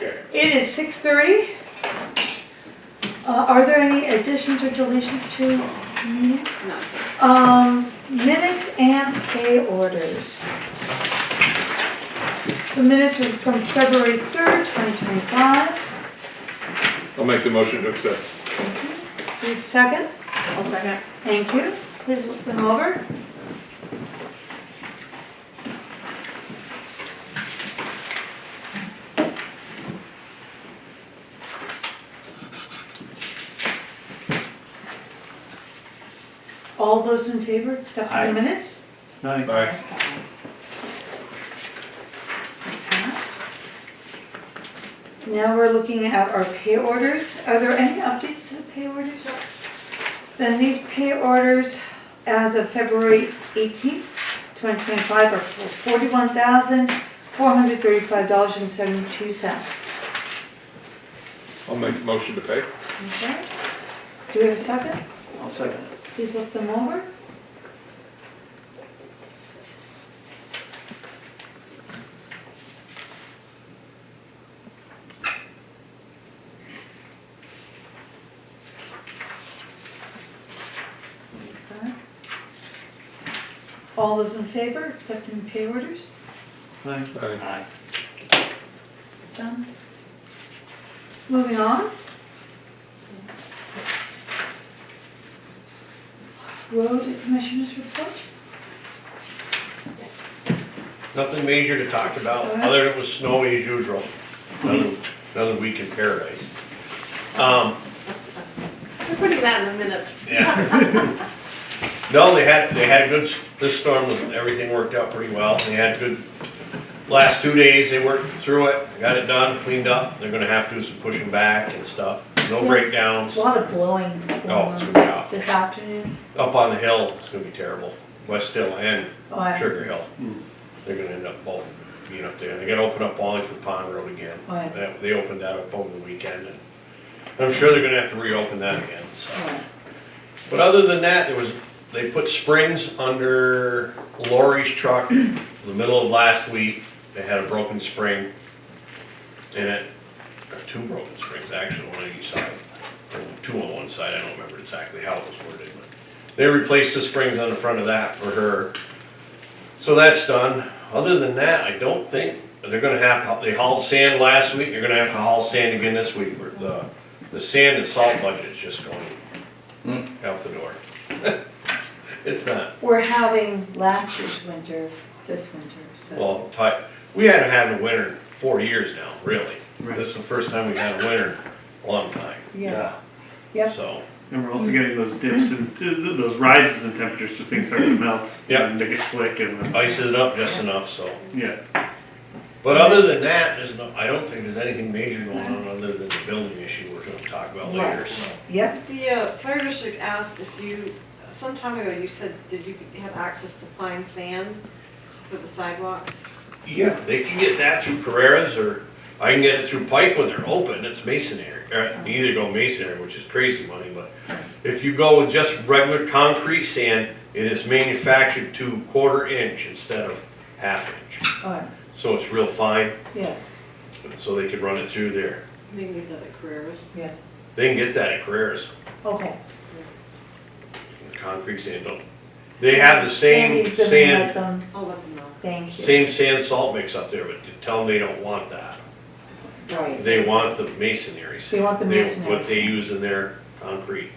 Okay. It is 6:30. Are there any additions or deletions to the meeting? No. Minutes and pay orders. The minutes are from February 3rd, 2025. I'll make the motion to accept. Do you have a second? I'll second. Thank you. Please look them over. All those in favor, accepting Aye. the minutes? Aye. Aye. Pass. Now we're looking at our pay orders. Are there any updates to the pay orders? Then these pay orders as of February 18th, 2025 are for $41,435.72. I'll make the motion to pay. Okay. Do we have a second? I'll second. Please look them over. Okay. All those in favor, accepting pay orders? Aye. Aye. Done. Moving on. Road Commissioners report? Yes. Nothing major to talk about, other than it was snowy as usual. Another week in paradise. We're putting that in the minutes. Yeah. No, they had a good, this storm, everything worked out pretty well. They had good, last 2 days, they worked through it, got it done, cleaned up. They're gonna have to do some pushing back and stuff. No Yes. breakdowns. A lot of blowing going Oh, it's on gonna be awful. this afternoon. Up on the hill, it's gonna be terrible. West Hill and Oh, I- Sugar Hill. Hmm. They're gonna end up both being up there. They gotta open up Wallingford Pond Road again. Right. They opened that up over the weekend, and I'm sure they're gonna have to reopen that again, so. Alright. But other than that, they put springs under Lori's truck in the middle of last week. They had a broken spring in it, or 2 broken springs, actually, one on each side. Or 2 on one side, I don't remember exactly how it was worded, but they replaced the springs on the front of that for her. So that's done. Other than that, I don't think, they're gonna have, they hauled sand last week, they're gonna have to haul sand again this week. The sand and salt budget is just going out the door. It's not. We're having last year's winter, this winter, so. Well, we haven't had a winter in 4 years now, really. Right. This is the first time we've had a winter in a long time, Yes. Yep. so. And we're also getting those dips and those rises in temperatures, so things start to melt. Yeah. And they get slick and, Ices it up just enough, so. yeah. But other than that, I don't think there's anything major going on other than the building issue we're gonna talk about later, Right. so. Yep. The fire district asked if you, some time ago, you said, did you have access to fine sand for the sidewalks? Yeah, they can get that through Carreras, or I can get it through pipe when they're open, it's masonry. You either go masonry, which is crazy money, but if you go with just regular concrete sand, it is manufactured to 1/4 inch instead of 1/2 inch. Alright, So it's real fine, yeah, so they can run it through there. They can get that at Carreras. yes. They can get that at Carreras, Okay. concrete sand, don't. They have the Sandy's same gonna let sand, them- I'll let them know. Thank you. same sand salt mix up there, but tell them they don't want that. Right. They want the masonry sand. They want the masonry What they sand. use in their concrete.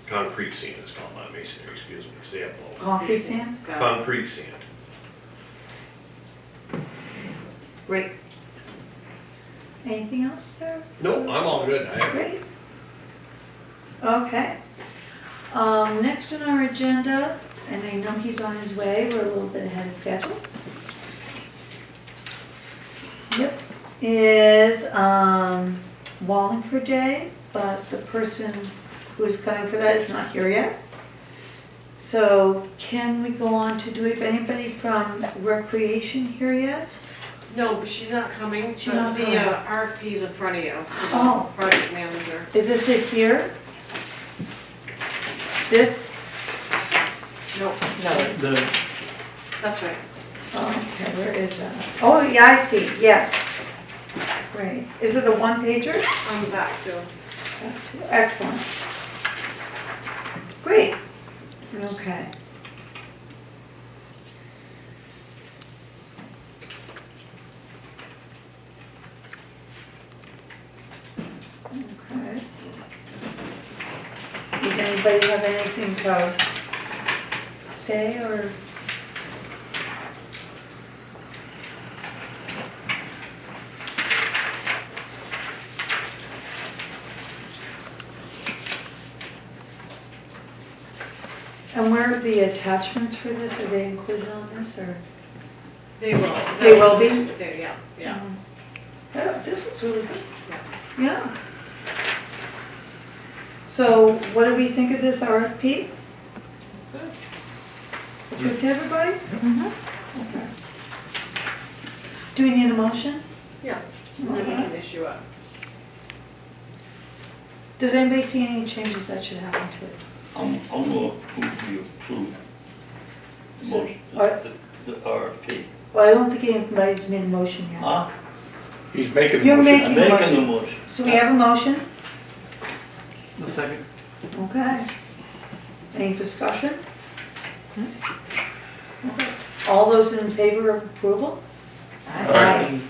Concrete sand is called, not masonry, excuse me, because they have both. Concrete sand? Got it. Concrete sand. Great. Anything else there? No, I'm all good. Great. Okay. Next on our agenda, and I know he's on his way, we're a little bit ahead of schedule. Yep, is Wallingford Day, but the person who is coming for that is not here yet. So can we go on to, do we have anybody from Recreation here yet? No, but she's not coming. She's but not the coming. RFP is in front of you. for the Oh. Project manager. Is this it here? This? Nope, No. The, that's right. Okay, where is that? Oh, yeah, I see, yes. Great. Is it a one-pager? I'm back to. Excellent. Great. Okay. Okay. Does anybody have anything to say or? And where are the attachments for this? Are they included on this or? They will. They will be? There, yeah, yeah. Yeah, this is really good. Yeah. So what do we think of this RFP? Good to everybody? Okay. Do we need a motion? Yeah, and then we can issue it. Does anybody see any changes that should happen to it? I'm gonna move we approve the motion, the RFP. Well, I don't think anybody's made a motion yet. Huh? He's making the You're motion. making- I'm making the motion. So we have a motion? The second. Okay. Any discussion? Okay. All those in favor of approval? Aye.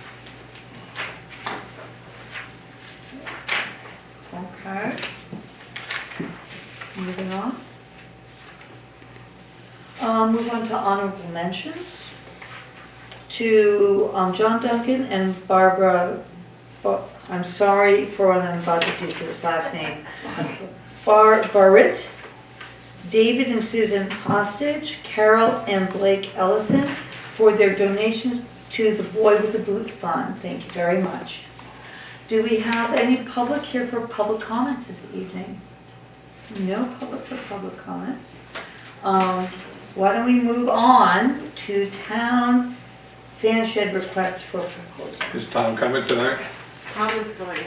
Okay. Moving on. Move on to honorable mentions. To John Duncan and Barbara, I'm sorry for what I'm about to do to this last name. Barrett, David and Susan Hostage, Carol and Blake Ellison for their donation to the Boy with the Boot Fund. Thank you very much. Do we have any public here for public comments this evening? No public for public comments. Why don't we move on to town sand shed request for proposal? Is Tom coming tonight? Tom is going,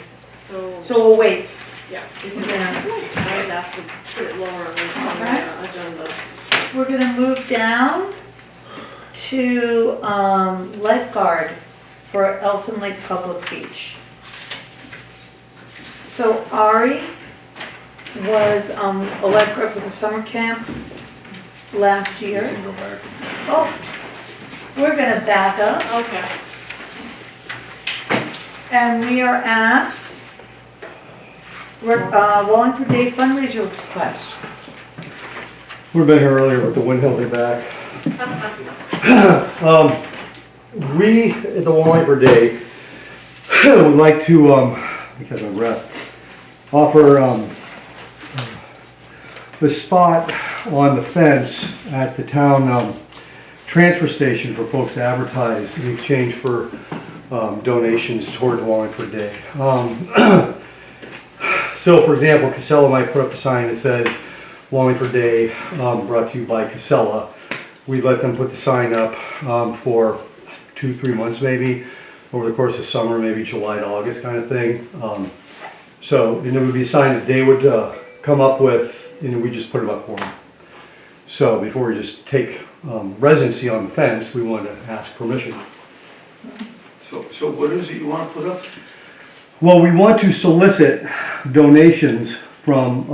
so, So we'll wait. yeah, because Yeah. I was asked to put it lower on the agenda. We're gonna move down to lifeguard for Elfin Lake Public Beach. So Ari was a lifeguard for the summer camp last You year. can go back. Oh, we're gonna back up, Okay. and we are at Wallingford Day fundraiser request. We've been here earlier with the wind held me back. We, at the Wallingford Day, would like to, because I'm breath, offer the spot on the fence at the town transfer station for folks to advertise in exchange for donations toward Wallingford Day. So, for example, Casella might put up a sign that says Wallingford Day brought to you by Casella. We'd let them put the sign up for 2-3 months maybe, over the course of summer, maybe July to August kind of thing. So, and it would be a sign that they would come up with, and we just put it up for them. So before we just take residency on the fence, we wanted to ask permission. So what is it you wanna put up? Well, we want to solicit donations from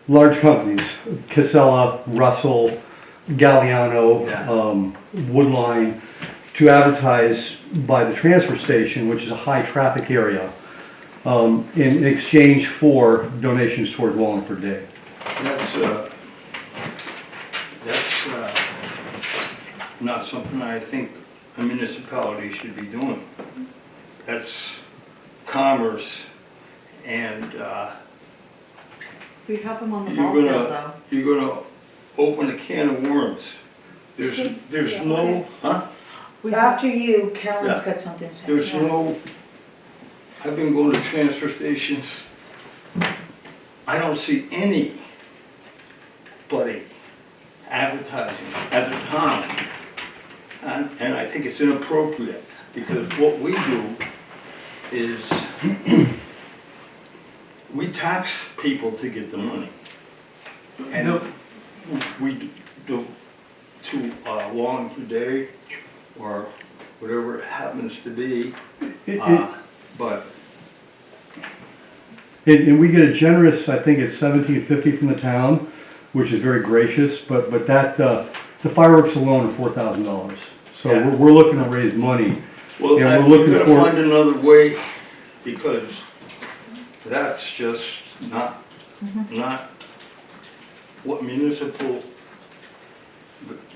large companies, Casella, Russell, Galliano, Woodline, to advertise by the transfer station, which is a high traffic area, in exchange for donations toward Wallingford Day. That's not something I think a municipality should be doing. That's commerce, and We have them on the you're ball field though. gonna open a can of worms. There's Yeah, no, okay. huh? After you, Carolyn's Yeah. got something to say. There's no, I've been going to transfer stations. I don't see anybody advertising as a town. And I think it's inappropriate, because what we do is we tax people to get the money. And we do, to Wallingford Day or whatever it happens to be. But And we get a generous, I think it's $17.50 from the town, which is very gracious, but that, the fireworks alone are $4,000. So Yeah. we're looking to raise money. well, Yeah, we're we looking gotta for- find another way because that's just not what municipal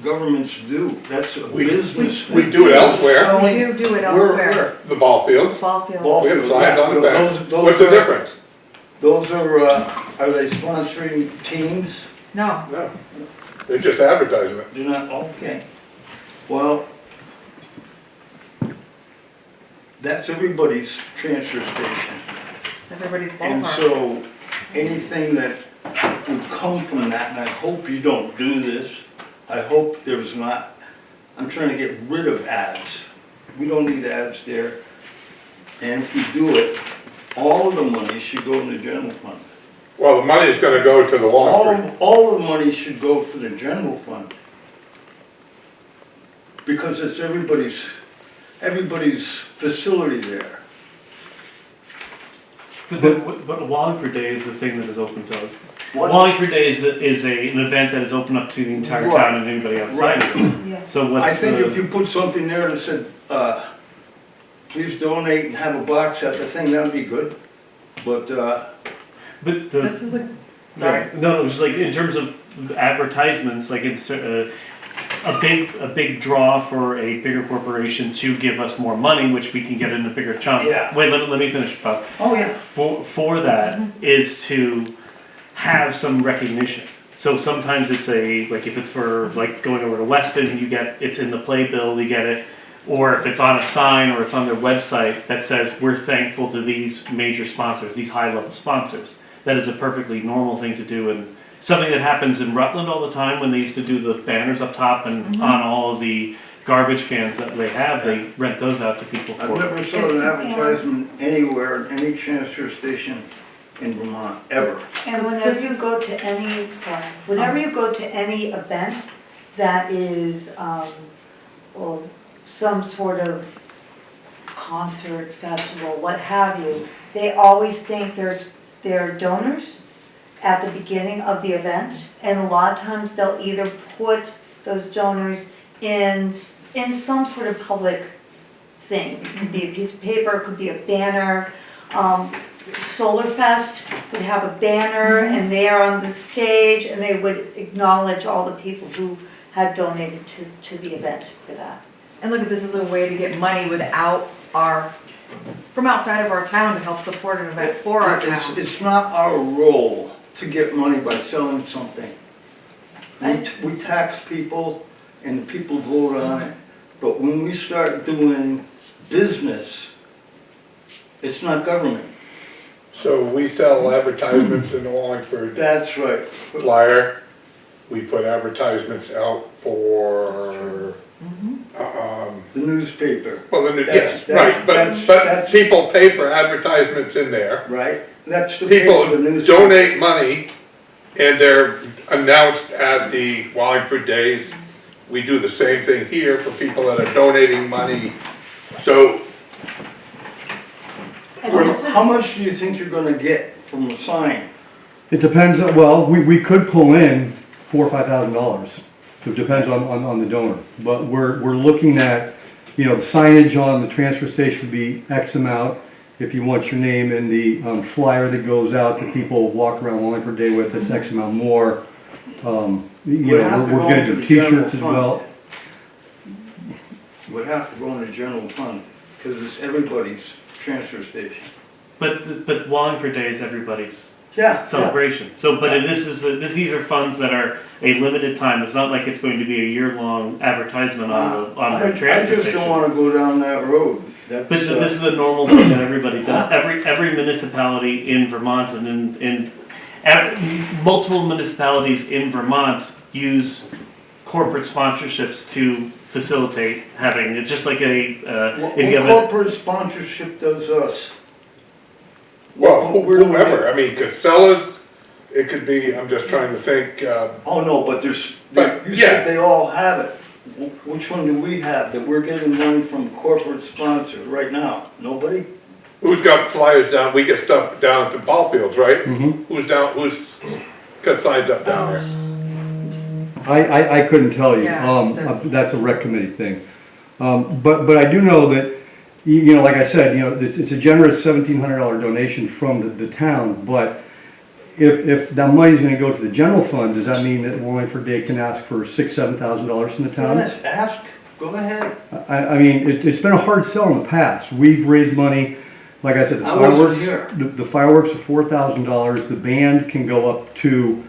governments do. That's a business thing. we do it elsewhere. Selling- We do it Where- elsewhere. The ball fields, Ball fields. Ball we have fields, signs yeah, on the those- fence. those What's the are- difference? Those are they sponsoring teams? No, No, they're just advertisement. They're not, okay. Well, that's everybody's transfer station. it's everybody's And ballpark. so, anything that would come from that, and I hope you don't do this, I hope there's not, I'm trying to get rid of ads. We don't need ads there. And if we do it, all of the money should go in the general fund. Well, the money's gonna go to the Wallingford. All the money should go to the general fund. Because it's everybody's facility there. But Wallingford Day is the thing that is open to, What? Wallingford Day is an event that is open up to the entire Right. town and anybody outside of it. Yes. So I what's think if the, you put something there that said, please donate and have a box at the thing, that'd be good. But, but This is a, sorry. No, it's like in terms of advertisements, like it's a big draw for a bigger corporation to give us more money, which we can get in a bigger chunk. Yeah. Wait, let me finish, Bob. oh yeah, For that is to have some recognition. So sometimes it's like if it's for like going over to Weston, it's in the playbill, you get it. Or if it's on a sign or it's on their website that says, we're thankful to these major sponsors, these high-level sponsors. That is a perfectly normal thing to do, and something that happens in Rutland all the time when they used to do the banners up top and on all of the garbage cans that they have, they rent those out to people I've for. never saw an advertisement anywhere, in any transfer station in Vermont, ever. And whenever you go to any, whenever you go to any event that is, well, some sort of concert, festival, what have you, they always think there are donors at the beginning of the event, and a lot of times they'll either put those donors in some sort of public thing. It could be a piece of paper, it could be a banner. Solarfest would have a banner, and they're on the stage, and they would acknowledge all the people who had donated to the event for that. And look, this is a way to get money from outside of our town to help support an event for our town. It's not our role to get money by selling something. We tax people and people vote on it, but when we start doing business, it's not government. So we sell advertisements in the Wallingford That's right. Flyer. We put advertisements out for, The newspaper, well, yes, That's- right, that's- but that's- people pay for advertisements in there. right? That's the pay People for the newspaper. donate money and they're announced at the Wallingford Days. We do the same thing here for people that are donating money. So, And Well, this is, how much do you think you're gonna get from a sign? It depends, well, we could pull in $4,000 or $5,000. So it depends on the donor. But we're looking at, the signage on the transfer station would be X amount. If you want your name in the flyer that goes out that people walk around Wallingford Day with, that's X amount more. Would have to We're go gonna into do the general t-shirts as fund. well. Would have to go in the general fund, because it's everybody's transfer station. But Wallingford Day is everybody's Yeah. celebration. So, but these are funds that are a limited time. It's not like it's going to be a year-long advertisement on the I transfer just station. don't wanna go down that road. That's, But this is a normal thing that everybody does. Every municipality in Vermont and multiple municipalities in Vermont use corporate sponsorships to facilitate having it. Just like if you have what corporate sponsorship does us? well, Where do we whoever, get- I mean, Casella's, it could be, I'm just trying to think, Oh, no, but there's, but You Yeah. said they all have it. Which one do we have that we're getting money from corporate sponsors right now? Nobody? Who's got flyers down, we get stuff down at the ball fields, right? Mhm. Who's got signs up down there? I couldn't tell you. Yeah, there's- That's a rec committee thing. But I do know that, you know, like I said, you know, it's a generous $1,700 donation from the town, but if that money's gonna go to the general fund, does that mean that Wallingford Day can ask for $6,000-7,000 from the town? Yes, ask, go ahead. I mean, it's been a hard sell in the past. We've raised money, like I said, the I wasn't fireworks, here. the fireworks are $4,000, the band can go up to,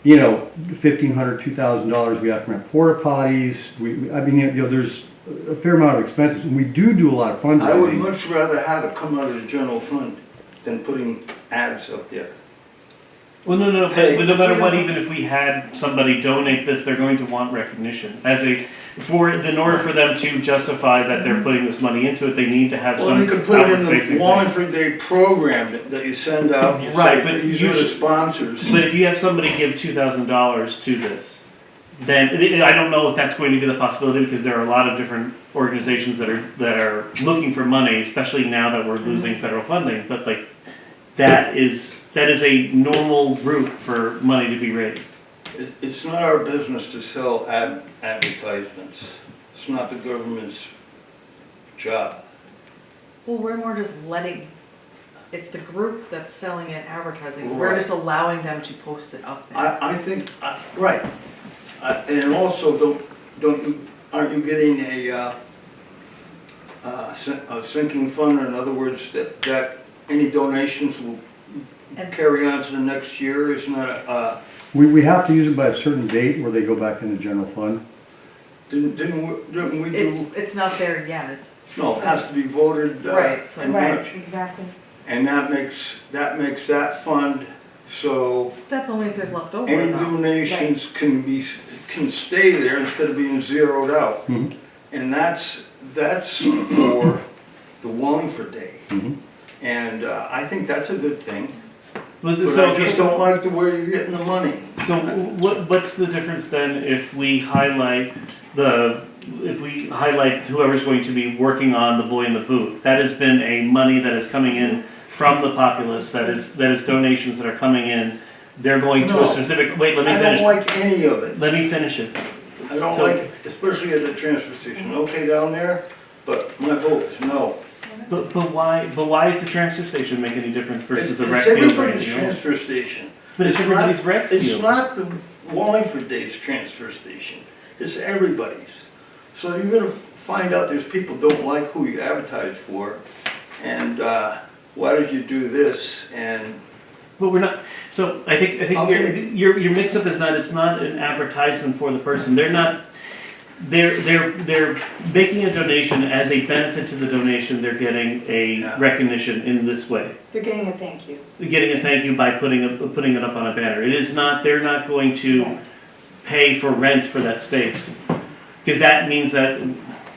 you know, $1,500, $2,000. We have to rent porta potties, I mean, you know, there's a fair amount of expenses, and we do a lot of fundraising. I would much rather have it come out of the general fund than putting ads up there. Well, no, Hey, but no matter we what, don't- even if we had somebody donate this, they're going to want recognition. In order for them to justify that they're putting this money into it, they need to have Well, some you could put it in outward-facing the thing. Wallingford Day program that you send out. You Right, say, but these are the usually- sponsors. But if you have somebody give $2,000 to this, then I don't know if that's going to be the possibility, because there are a lot of different organizations that are looking for money, especially now that we're losing federal funding. But like that is a normal route for money to be raised. It's not our business to sell advertisements. It's not the government's job. Well, we're more just letting, it's the group that's selling and advertising. We're Right. just allowing them to post it up there. I think, right. And also, aren't you getting a sinking fund? In other words, that any donations will carry on to the next year? Isn't that We have to use it by a certain date where they go back in the general fund. didn't we do? It's not there yet. No, it has to be voted Right, so- in Right, March. exactly. And that makes that fund, so That's only if there's leftover any though. donations can stay there instead of being zeroed out. Mhm. And that's for the Wallingford Day. Mhm. And I think that's a good thing, But but so, I just don't like the way you're getting the money. so what's the difference then if we highlight whoever's going to be working on the Boy in the Boot? That has been a money that is coming in from the populace, that is donations that are coming in. They're going to No. a specific, wait, let me I finish. don't like any of it. Let me finish it. I don't So- like it, especially at the transfer station. Okay down there, but my vote is no. But why does the transfer station make any difference versus a It's rec field right everybody's here? transfer station. But it's It's everybody's not- rec It's field. not the Wallingford Days transfer station, it's everybody's. So you're gonna find out there's people don't like who you advertise for, and, why did you do this, and, But we're not, so I think Okay. your mix up is that it's not an advertisement for the person. They're making a donation as a benefit to the donation. They're getting a Yeah. recognition in this way. They're getting a thank you. They're getting a thank you by putting it up on a banner. It is not, they're not going to pay for rent for that space. Because that means that,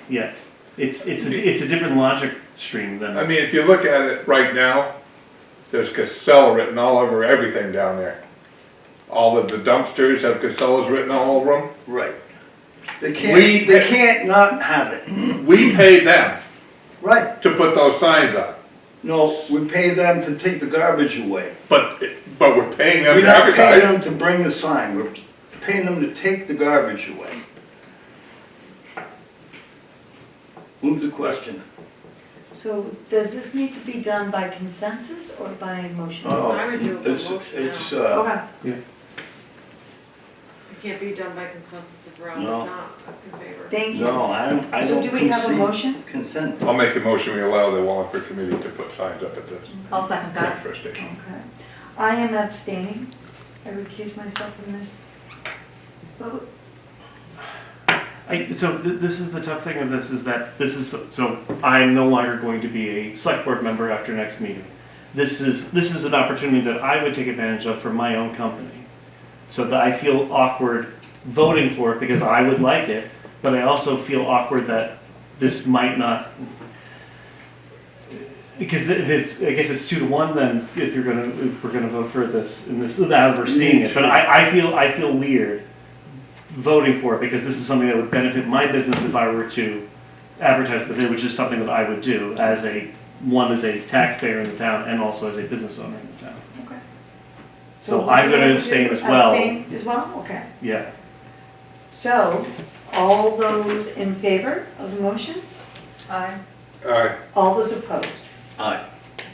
yeah, it's a different logic stream I than, mean, if you look at it right now, there's Casella written all over everything down there. All of the dumpsters have Casellas written all over them. right. They We- can't not have it. We pay them Right. to put those signs up, No, we pay them to take the garbage away. but we're paying them We're to not paying them advertise. to bring the sign, we're paying them to take the garbage away. Move the question. So does this need to be done by consensus or by motion? Oh, I would do it by it's- motion It's, Okay. It can't be done by consensus if Ron is No. not in favor. Thank you. no, I don't So do we have a concede motion? Consent. I'll make a motion, we allow the Wallingford committee to put signs up at this I'll second that. transfer station. Okay. I am abstaining. I recuse myself from this vote. this is the tough thing of this, is that so I'm no longer going to be a select board member after next meeting. This is an opportunity that I would take advantage of for my own company. So that I feel awkward voting for it because I would like it, but I also feel awkward that this might not, because I guess it's 2-1 then if we're gonna vote for this, and this is overseeing it. But I feel weird voting for it because this is something that would benefit my business if I were to advertise with it, which is something that I would do as a taxpayer in the town and also as a business owner in the town. Okay. So would I'm you gonna like to abstain as well. Abstain as well, okay. Yeah. So, all those in favor of the motion? Aye. All those opposed? Aye.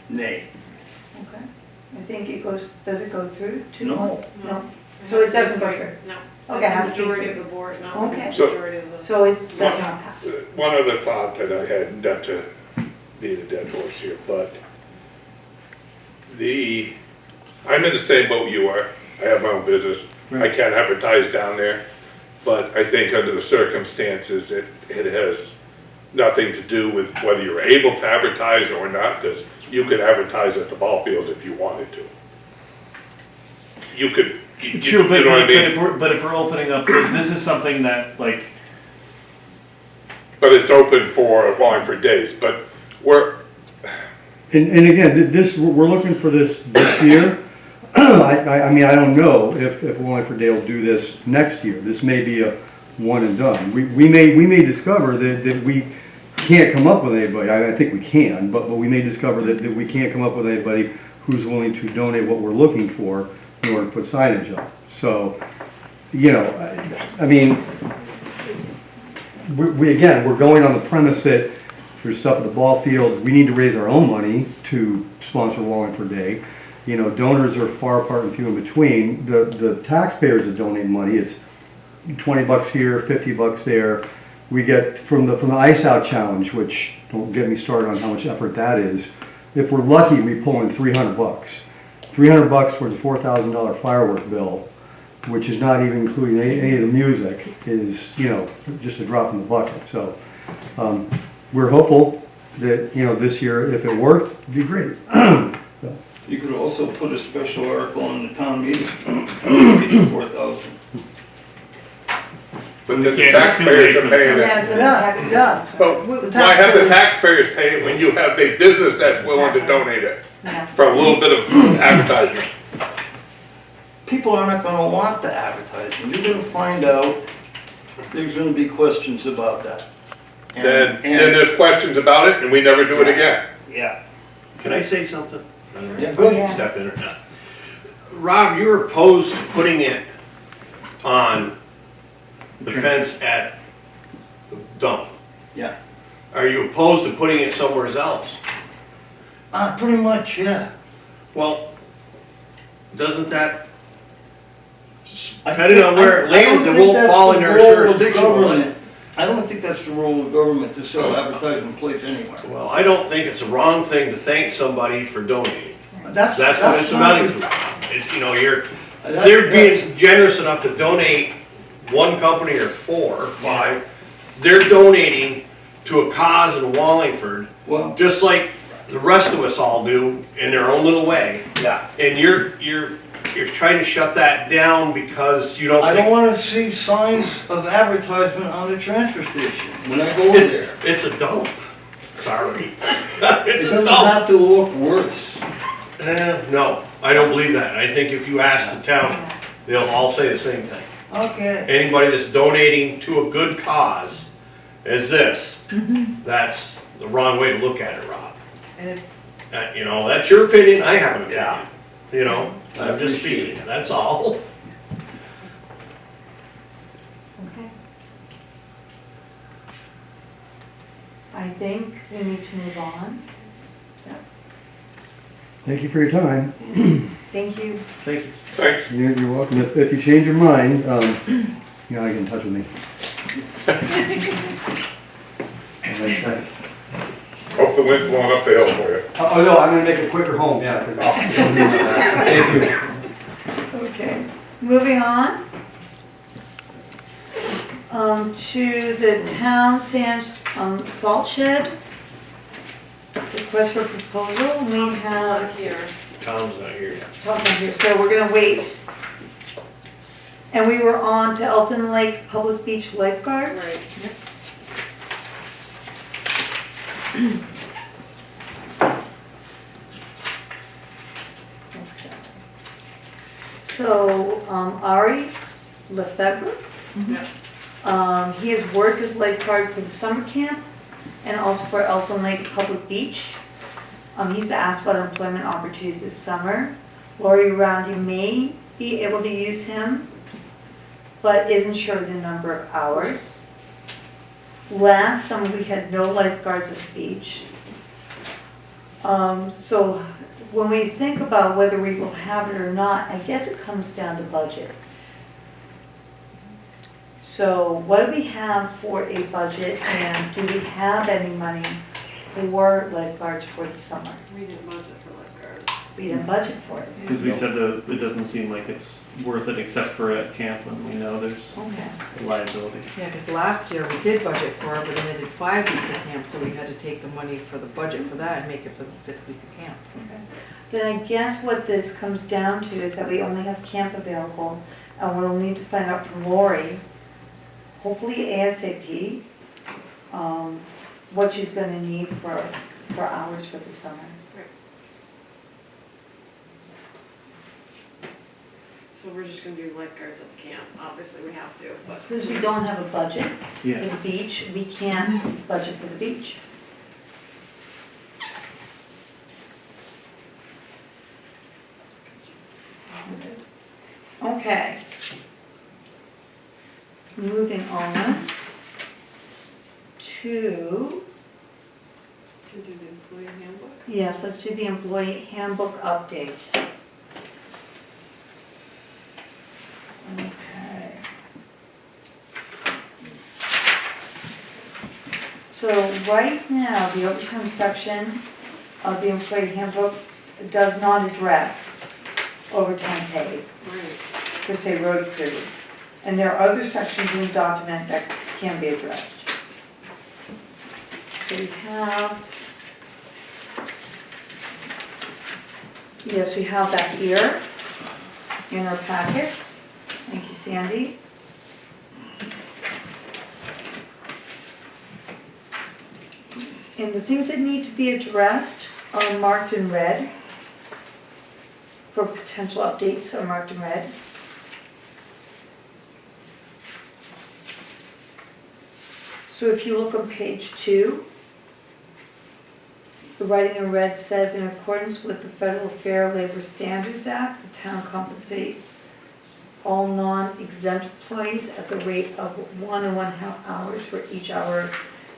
Nay. Okay. I think it goes, does it go through to? No. No. So it doesn't go through? No. Okay, That's has the to be majority through. of the board, not Okay. the So- majority of the. So it does not pass. One other thought that I had, not to beat a dead horse here, but I'm in the same boat you are. I have my own business. I can't advertise down there, but I think under the circumstances, it has nothing to do with whether you're able to advertise or not, because you could advertise at the ball fields if you wanted to. You could, True, but, you know what I mean? if we're opening up, this is something that like, But it's open for Wallingford days, but And again, this, we're looking for this year. I mean, I don't know if Wallingford Day will do this next year. This may be a one and done. We may discover that we can't come up with anybody. I think we can, but we may discover that we can't come up with anybody who's willing to donate what we're looking for in order to put signage up. So, you know, I mean, we're going on the premise that there's stuff at the ball field. We need to raise our own money to sponsor Wallingford Day. You know, donors are far apart and few in between. The taxpayers that donate money, it's $20 here, $50 there. We get from the Ice Out Challenge, which don't get me started on how much effort that is. If we're lucky, we pull in $300. $300 towards a $4,000 firework bill, which is not even including any of the music, is, you know, just a drop in the bucket. So we're hopeful that, you know, this year, if it worked, it'd be great. So. You could also put a special article on the town meeting, 4,000. But the Yeah, it's too taxpayers late are for the paying it. Yes, the taxpayer. Yeah. But why have the taxpayers pay it when you have a business that's willing to donate it Yeah. for a little bit of advertisement? People are not gonna want the advertising. You're gonna find out there's gonna be questions about that. Then there's questions about it and we never do it again. Yeah. Can I say something? I don't know Yeah, if go I can ahead. step in or not. Rob, you were opposed to putting it on the fence at the dump. Yeah. Are you opposed to putting it somewhere else? Pretty much, yeah. Well, doesn't that, depending on where it lands, it won't fall in their jurisdiction, will it? I don't think that's the role of government to sell advertising place anywhere. Well, I don't think it's a wrong thing to thank somebody for donating. That's That's what it's not amounting the- to. It's, you know, they're that's- being generous enough to donate one company or 4 or 5. They're donating to a cause in Wallingford, Well, just like the rest of us all do in their own little way. yeah. And you're trying to shut that down because you don't I think don't wanna see signs of advertisement on the transfer station when I go in there. it's a dump. Sorry. It It's a doesn't dump. have to look worse. No, I don't believe that. I think if you ask the town, they'll all say the same thing. Okay. Anybody that's donating to a good cause as this, that's the wrong way to look at it, Rob. And it's, You know, that's your opinion, I have an opinion. Yeah. You know, I I'm just appreciate speaking, that's all. Okay. I think we need to move on. Thank you for your time. Thank you. Thank you. Thanks. You're welcome. If you change your mind, you know, you get in touch with me. Hope the wind's blowing up the hill for you. Oh, no, I'm gonna make it quicker home, yeah. Thank you. Okay, moving on. To the town sand, salt shed. Request for proposal, we Not have, here. Tom's not here yet. Tom's not here, so we're gonna wait. And we were on to Elfin Lake Public Beach Lifeguards. Right. Okay. So, Ari Lefebvre He has worked as lifeguard for the summer camp and also for Elfin Lake Public Beach. He's asked about employment opportunities this summer. Lori Roundy may be able to use him, but isn't sure of the number of hours. Last summer, we had no lifeguards at the beach. So when we think about whether we will have it or not, I guess it comes down to budget. So what do we have for a budget, and do we have any money for lifeguards for the summer? We didn't budget for lifeguards. We didn't budget for it. Because we said that it doesn't seem like it's worth it except for at camp when we know there's Okay. liability. Yeah, because last year we did budget for it, but then they did 5 weeks of camp, so we had to take the money for the budget for that and make it for the 5th week of camp. Then I guess what this comes down to is that we only have camp available, and we'll need to find out from Lori, hopefully ASAP, what she's gonna need for hours for the summer. So we're just gonna do lifeguards at the camp, obviously we have to, but. Since we don't have a budget for Yeah. the beach, we can't budget for the beach. Okay. Moving on to, Can do the employee handbook. yes, let's do the employee handbook update. Okay. So right now, the overtime section of the employee handbook does not address overtime pay Right. for, say, road crew. And there are other sections in the document that can be addressed. So we have, yes, we have that here in our packets. Thank you, Sandy. And the things that need to be addressed are marked in red. For potential updates are marked in red. So if you look on page 2, the writing in red says, in accordance with the Federal Fair Labor Standards Act, the town compensates all non-exempt employees at the rate of 1.5 hours for each hour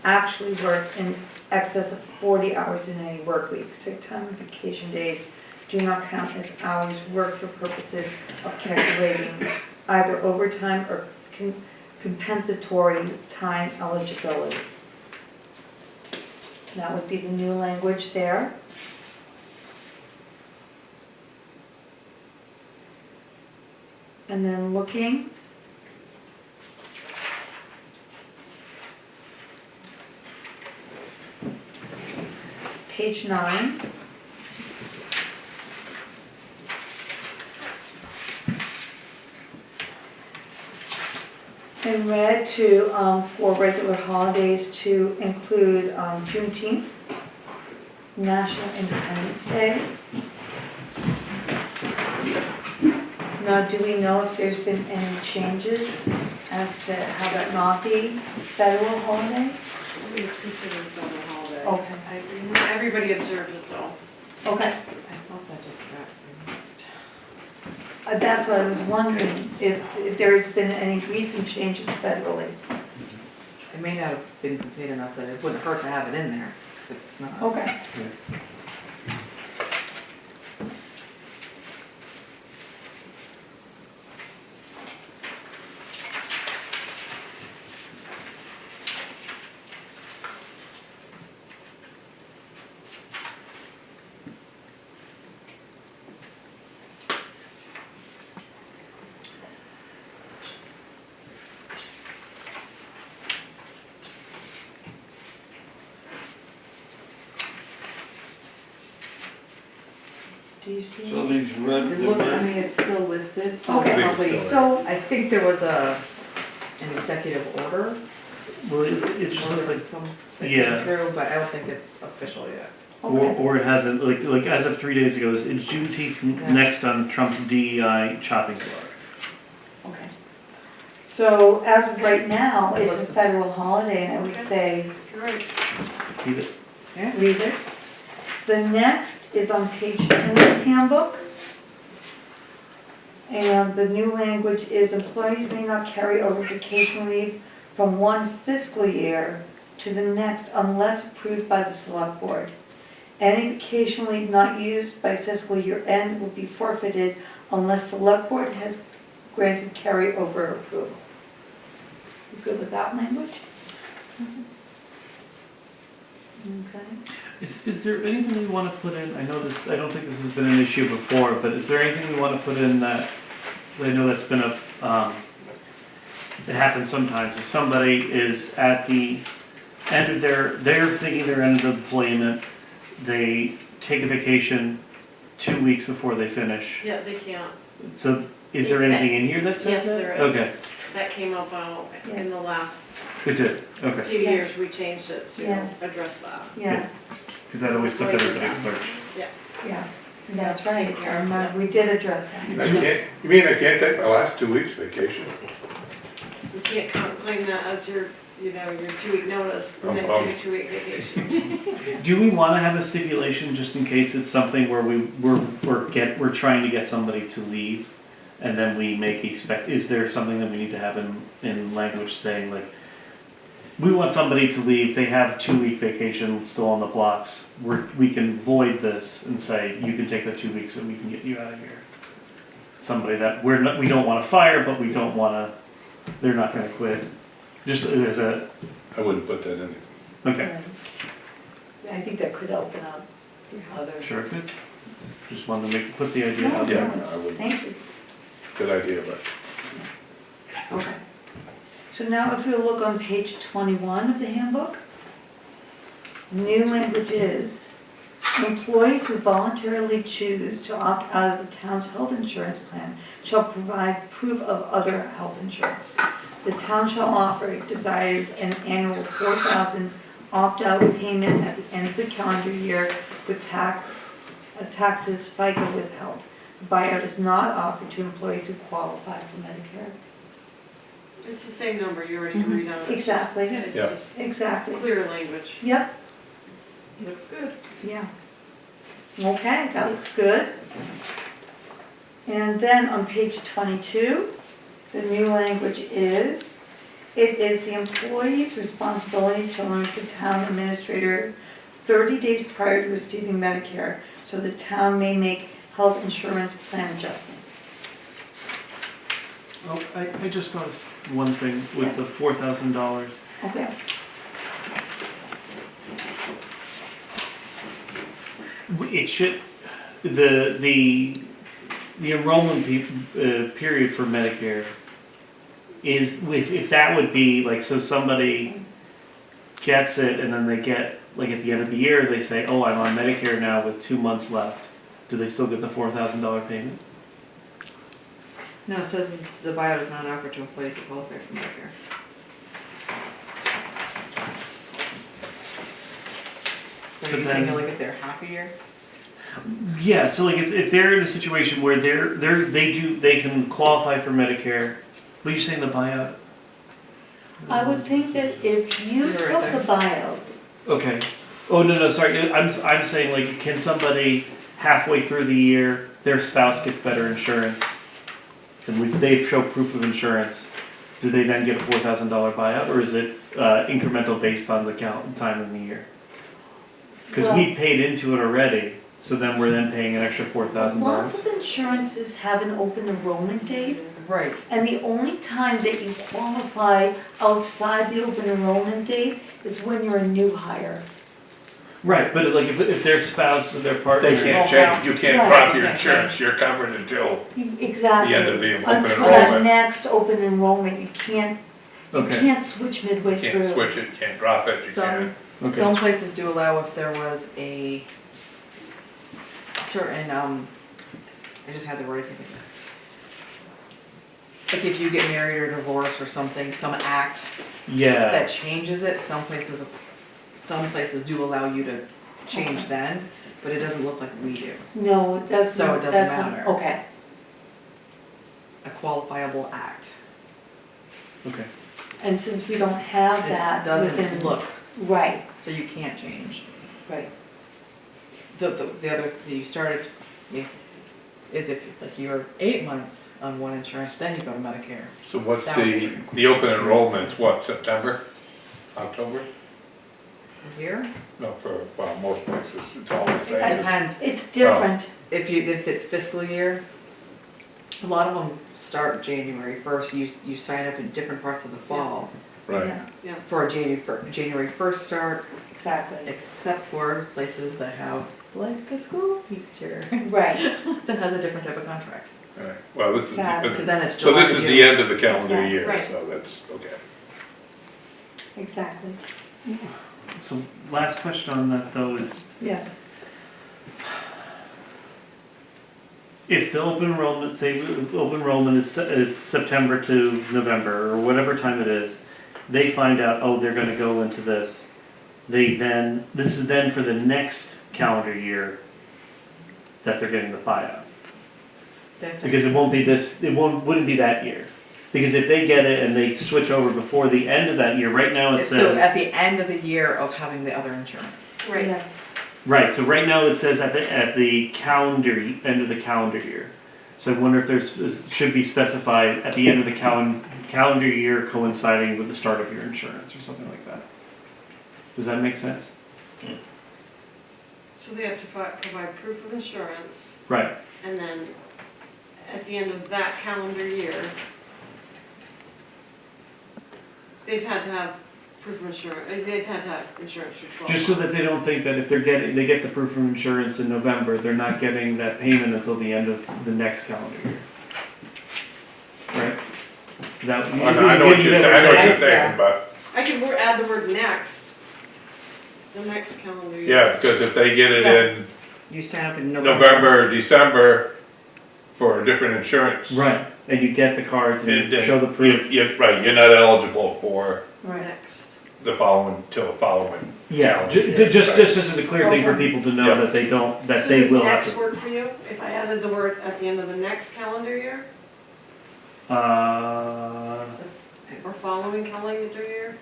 actually worked in excess of 40 hours in any work week. Sick time and vacation days do not count as hours worked for purposes of calculating either overtime or compensatory time eligibility. That would be the new language there. And then looking page 9. In red for regular holidays to include Juneteenth, National Independence Day. Now, do we know if there's been any changes as to how that not be federal holiday? I think it's considered a federal holiday. Okay. Not everybody observes it though. Okay, I thought that just got removed. that's what I was wondering, if there's been any recent changes federally. It may not have been complete enough that it wouldn't hurt to have it in there, 'cause if it's not. Okay. Do you see? So these red, It the looked, I red, mean, it's still listed, so Okay. probably, So, I think there was an executive order. Well, it just looks like, that yeah. came through, but I don't think it's official yet. okay, or it hasn't, like as of 3 days ago, it's Juneteenth Yeah. next on Trump's DEI chopping block. okay. So as of right now, it's a federal holiday, and I would Okay. say, You're right. Keep it. read it. The next is on page 10 of the handbook. And the new language is employees may not carry over vacation leave from one fiscal year to the next unless approved by the select board. Any vacation leave not used by fiscal year end will be forfeited unless select board has granted carryover approval. You good with that language? Okay. Is there anything we want to put in, I know this, I don't think this has been an issue before, but is there anything we want to put in that, I know that's been a, it happens sometimes, is somebody is at the end of they're thinking their end of employment, they take a vacation 2 weeks before they finish. Yeah, they can't. So is there anything in here that says Yes, that? there is. Okay, That came up in the last it did, okay, few years, we changed it to Yes. address that. Yes, because that always puts everybody at first. yeah, that's right. Take care I of remember we did address I that. can't, you mean I can't take my last 2 weeks vacation? You can't claim that as your 2-week notice and then take a 2-week vacation. Do we want to have a stipulation just in case it's something where we're trying to get somebody to leave, and then we make is there something that we need to have in language saying like, we want somebody to leave, they have 2-week vacation still on the blocks, we can void this and say, you can take the 2 weeks and we can get you out of here. Somebody that we don't want to fire, but we don't want to, they're not going to quit. Just as a, I wouldn't put that in. okay, I think that could open up other. sure, good. Just wanted to put the idea No, out Yeah, there. no, it's- I would. Thank you. Good idea, but Okay. So now if we look on page 21 of the handbook, new language is, employees who voluntarily choose to opt out of the town's health insurance plan shall provide proof of other health insurance. The town shall offer, if desired, an annual $4,000 opt-out payment at the end of the calendar year with taxes FICA withheld. Buyout is not offered to employees who qualify for Medicare. It's the same number you already agreed on. It's just- Exactly. It's Yeah. just Exactly. clear language. Yep, Looks good. yeah. Okay, that looks good. And then on page 22, the new language is, it is the employee's responsibility to alert the town administrator 30 days prior to receiving Medicare, so the town may make health insurance plan adjustments. Oh, I just noticed one thing with Yes. the $4,000. Okay. It should, the enrollment period for Medicare is, if that would be, like, so somebody gets it and then they get, like, at the end of the year, they say, oh, I'm on Medicare now with 2 months left. Do they still get the $4,000 payment? No, it says the buyout is not offered to employees who qualify for Medicare. Are But you saying then- like if they're half a year? Yeah, so like if they're in a situation where they can qualify for Medicare, what are you saying the buyout? I would think that if you You're right took there. the buyout, Okay. Oh, no, sorry, I'm saying like, can somebody halfway through the year, their spouse gets better insurance, and they show proof of insurance, do they then get a $4,000 buyout, or is it incremental based on the time in the year? Because we paid into it already, so then we're then paying an extra $4,000. lots of insurances have an open enrollment date. Right. And the only time that you qualify outside the open enrollment date is when you're a new hire. Right, but like if their spouse or their partner. they can't change, you can't Right. drop your You can't insurance, you're covered until Exactly. the end of the open Until that enrollment. next open enrollment, you Okay, can't switch midway You through. can't switch it, can't drop it, you can't. okay. Some places do allow if there was a certain, I just had the word, like if you get married or divorced or something, some act Yeah, that changes it, some places do allow you to change Okay. then, but it doesn't look like we do. No, it doesn't. So it doesn't that's not- matter. Okay, A qualifiable act. Okay. And since we don't have that It doesn't within. look, Right, so you can't change. right. The other, you started, is if, like, you're 8 months on one insurance, then you go to Medicare. So what's That would be the open enrollment's what, September? October? Here, No, for, well, most places, it's all the it same. depends. It's different. If it's fiscal year, a lot of them start January 1st. You sign up in different parts of the fall Right. Yeah, for a January 1st start, exactly. except for places that have, like, a school teacher Right, that has a different type of contract. Right. Well, this is, Exactly. Because then it's so July this to is June. the end of the calendar Exactly. year, Right. so that's, okay. exactly. So last question on that though is, Yes. if the open enrollment, say, open enrollment is September to November, or whatever time it is, they find out, oh, they're gonna go into this. This is then for the next calendar year that they're getting the buyout. Because it won't be wouldn't be that year. Because if they get it and they switch over before the end of that year, right now it So at says, the end of the year of having the other insurance. Right. Yes. right, so right now it says at the end of the calendar year. So I wonder if should be specified at the end of the calendar year coinciding with the start of your insurance or something like that. Does that make sense? So they have to provide proof of insurance, Right, and then at the end of that calendar year, they've had to have proof of insurance, they've had to have insurance for 12 months. just so that they don't think that if they get the proof of insurance in November, they're not getting that payment until the end of the next calendar year. Right? That, I know what you're saying, but, I could add the word next, the next calendar year. yeah, because if they get it in You sign up in November, December for a different insurance. Right, and you get the cards and then show the proof. Right, you're not eligible for Next. the following. Yeah, calendar year. just as a clear thing for people to know Yeah. that they don't, that So they does will have next to. work for you, if I added the word at the end of the next calendar year, or following calendar year?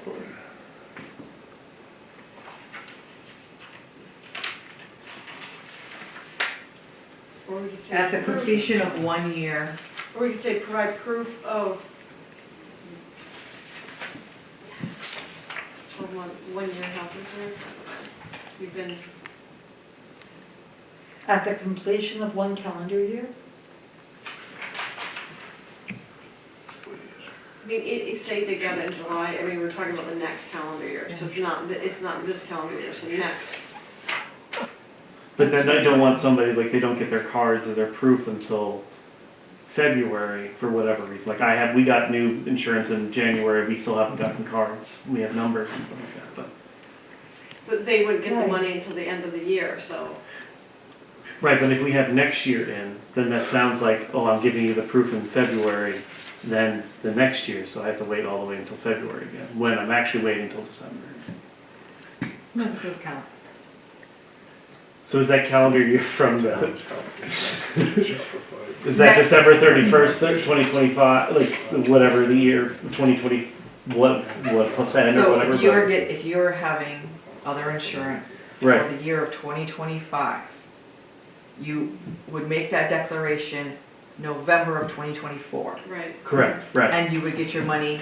Or we could say. At the proof- completion of 1 year, Or we could say provide proof of 12-month, 1-year health insurance. You've been, At the completion of one calendar year? I mean, say they got it in July, I mean, we're talking about the next calendar year, so it's not this calendar year, so next. But then I don't want somebody, like, they don't get their cards or their proof until February for whatever reason. Like we got new insurance in January, we still haven't gotten cards. We have numbers and stuff like that, but. But they wouldn't get the Right. money until the end of the year, so. Right, but if we have next year in, then that sounds like, oh, I'm giving you the proof in February, then the next year, so I have to wait all the way until February again, when I'm actually waiting until December. no, this is count. So is that calendar year from the, Is is that December 31st, 2025, like, whatever the year, 2020, what percent or So whatever? if you're having other insurance for Right. the year of 2025, you would make that declaration November of 2024, Right. Correct, right, and you would get your money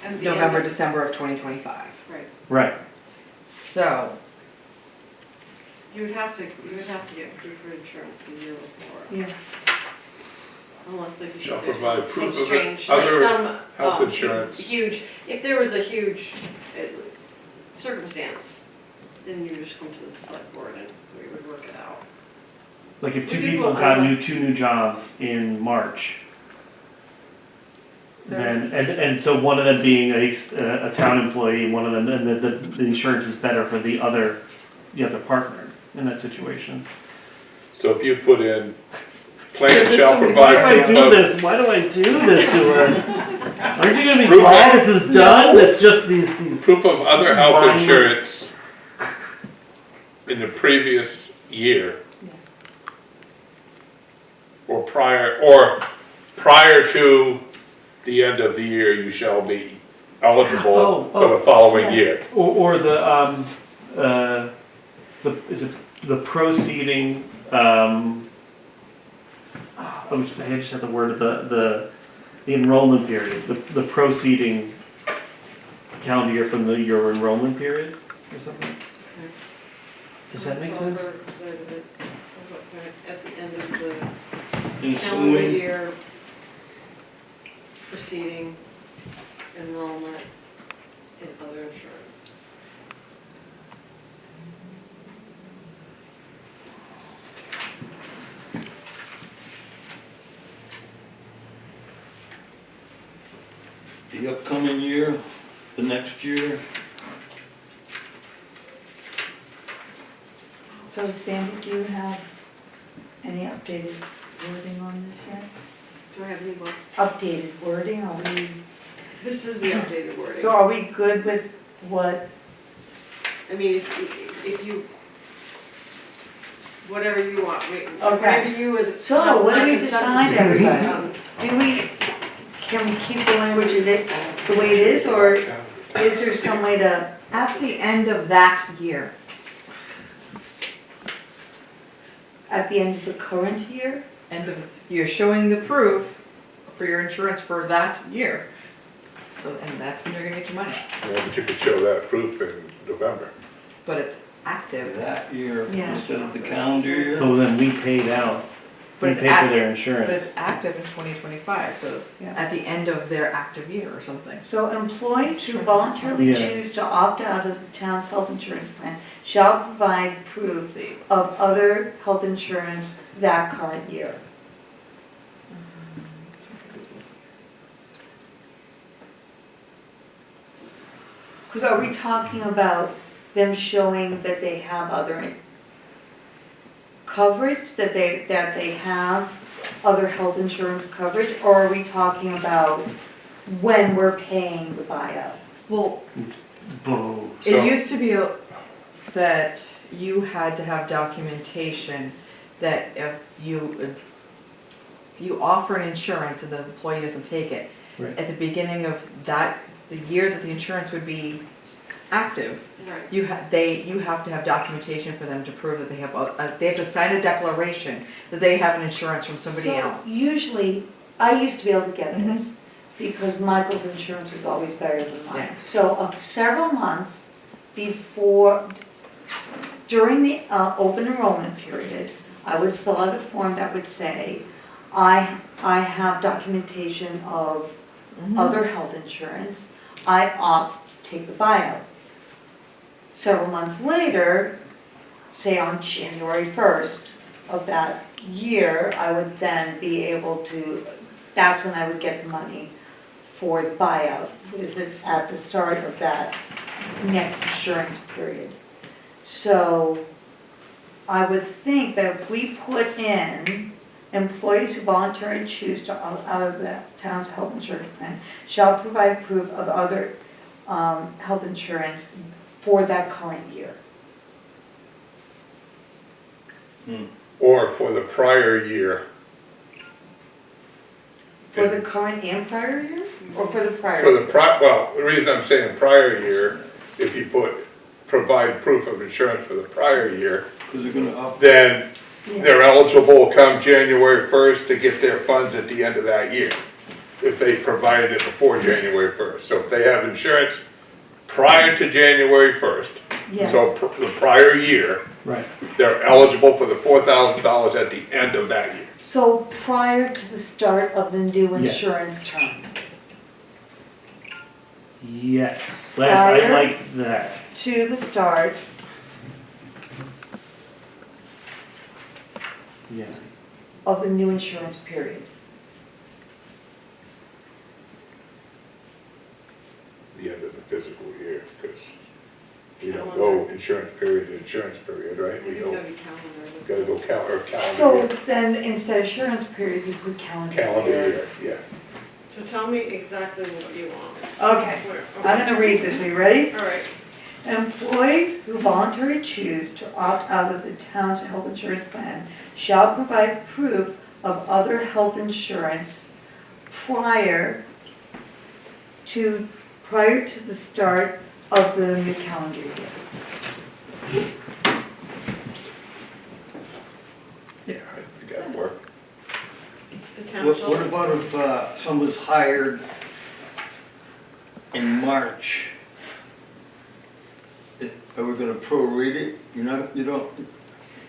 And the November, end of- December of 2025. Right. right. So, You would have to get proof of insurance the year before, Yeah. unless like you Shall said, there's provide some proof of strange, like other some. health hu- insurance. Huge, if there was a huge circumstance, then you just come to the select board and we would work it out. Like if two We could people put got on two new jobs in March, then, There's- and so one of them being a town employee, one of them, and the insurance is better for the other partner in that situation. So if you put in, plan There's shall so many- Why do I provide do proof of, this? Why do I do this to us? Aren't you gonna be Proof glad of- this is done? It's just these. proof of other health Mindless. insurance in the previous year. Or prior to the end of the year, you shall be eligible for the Oh, following yes. year. or is it the proceeding, I just had the word, the enrollment period, the proceeding calendar year from your enrollment period or something? Does that make sense? At the end of the calendar Ensuing, year proceeding enrollment in other insurance. the upcoming year, the next year, So Sandy, do you have any updated wording on this yet? Do I have any more? Updated wording, are we, This is the updated wording. so are we good with what, I mean, if you, whatever you want, Okay. whatever you as. So, what do my we consensus decide, is, everybody? Can we keep the language the way it is, or is there some way to, At the end of that year, at the end of the current year? you're showing the proof for your insurance for that year. So, and that's when you're gonna get your money, Yeah, but you could show that proof in November. but it's active. that year Yes. instead of the calendar year. Oh, then we paid out, But we it's paid for act- their But insurance. it's active in 2025, so Yeah. at the end of their active year or something. So employees who voluntarily Yeah. choose to opt out of the town's health insurance plan shall provide Let's proof see. of other health insurance that current year. Because are we talking about them showing that they have other coverage, that they have other health insurance coverage, or are we talking about when we're paying the buyout? Well, Boom. So- it used to be that you had to have documentation that if you offer an insurance and the employee doesn't take it, Right. at the beginning of that, the year that the insurance would be active, Right. you have to have documentation for them to prove that they have to sign a declaration that they have an insurance from somebody So else. usually, I used to be able to get this, because Michael's insurance was always better than mine. Yeah. So of several months before, during the open enrollment period, I would fill out a form that would say, I have documentation of other health insurance, I opt to take the buyout. Several months later, say on January 1st of that year, I would then be able to, that's when I would get the money for the buyout. Is it at the start of that next insurance period? So I would think that if we put in employees who voluntarily choose to opt out of the town's health insurance plan shall provide proof of other health insurance for that current year. Or for the prior year. For the current and prior year, or for the prior? For the well, the reason I'm saying prior year, if you provide proof of insurance for the prior year, Because they're gonna up, then Yes. they're eligible come January 1st to get their funds at the end of that year, if they provided it before January 1st. So if they have insurance prior to January 1st, Yes. so the prior year, Right. they're eligible for the $4,000 at the end of that year. So prior to the start of the new Yes. insurance term? Yes, I Prior- like that. To the start Yeah. of the new insurance period. The end of the fiscal year, because we don't go insurance period to insurance period, right? We It's go, gotta be calendar. gotta go calendar So year. then instead of insurance period, you put calendar Calendar year. year, yeah. So tell me exactly what you want. Okay, Where- I'm gonna read this, are you ready? All right. Employees who voluntarily choose to opt out of the town's health insurance plan shall provide proof of other health insurance prior to prior to the start of the new calendar year. Yeah, I think that'd work. The town What shall, about if someone's hired in March? Are we gonna prorate it? You don't,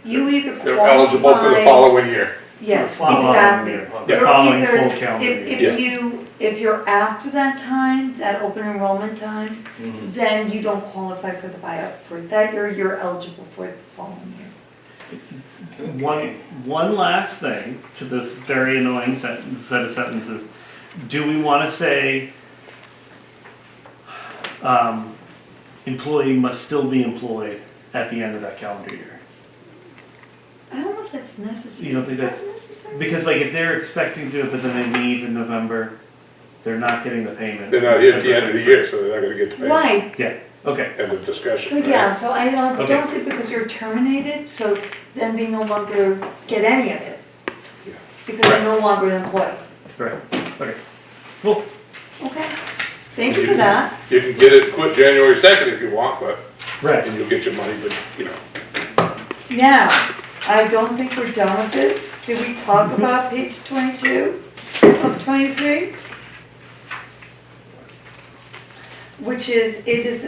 You either They're eligible for the qualify. following year. Yes, The following exactly. year. The You're following either- full calendar if year. if you're after that time, that open enrollment time, Mhm. then you don't qualify for the buyout for that year, you're eligible for it the following year. One last thing to this very annoying set of sentences. Do we want to say, employee must still be employed at the end of that calendar year? I don't know if that's necessary. You don't think Is that that's- necessary? Because like if they're expecting to, but then they leave in November, they're not getting the payment. They're not here at the end of the year, so they're not gonna get the payment. Right, Yeah, okay, End of discussion. so right? yeah, so I don't Okay. think because you're terminated, so then they no longer get any of it. Yeah. Because they're no longer an employee. right, okay. Cool. Okay, thank you for that. You can get it quit January 2nd if you want, but, Right. and you'll get your money, but, you know. Now, I don't think we're done with this. Did we talk about page 22 of 23? Which is, it is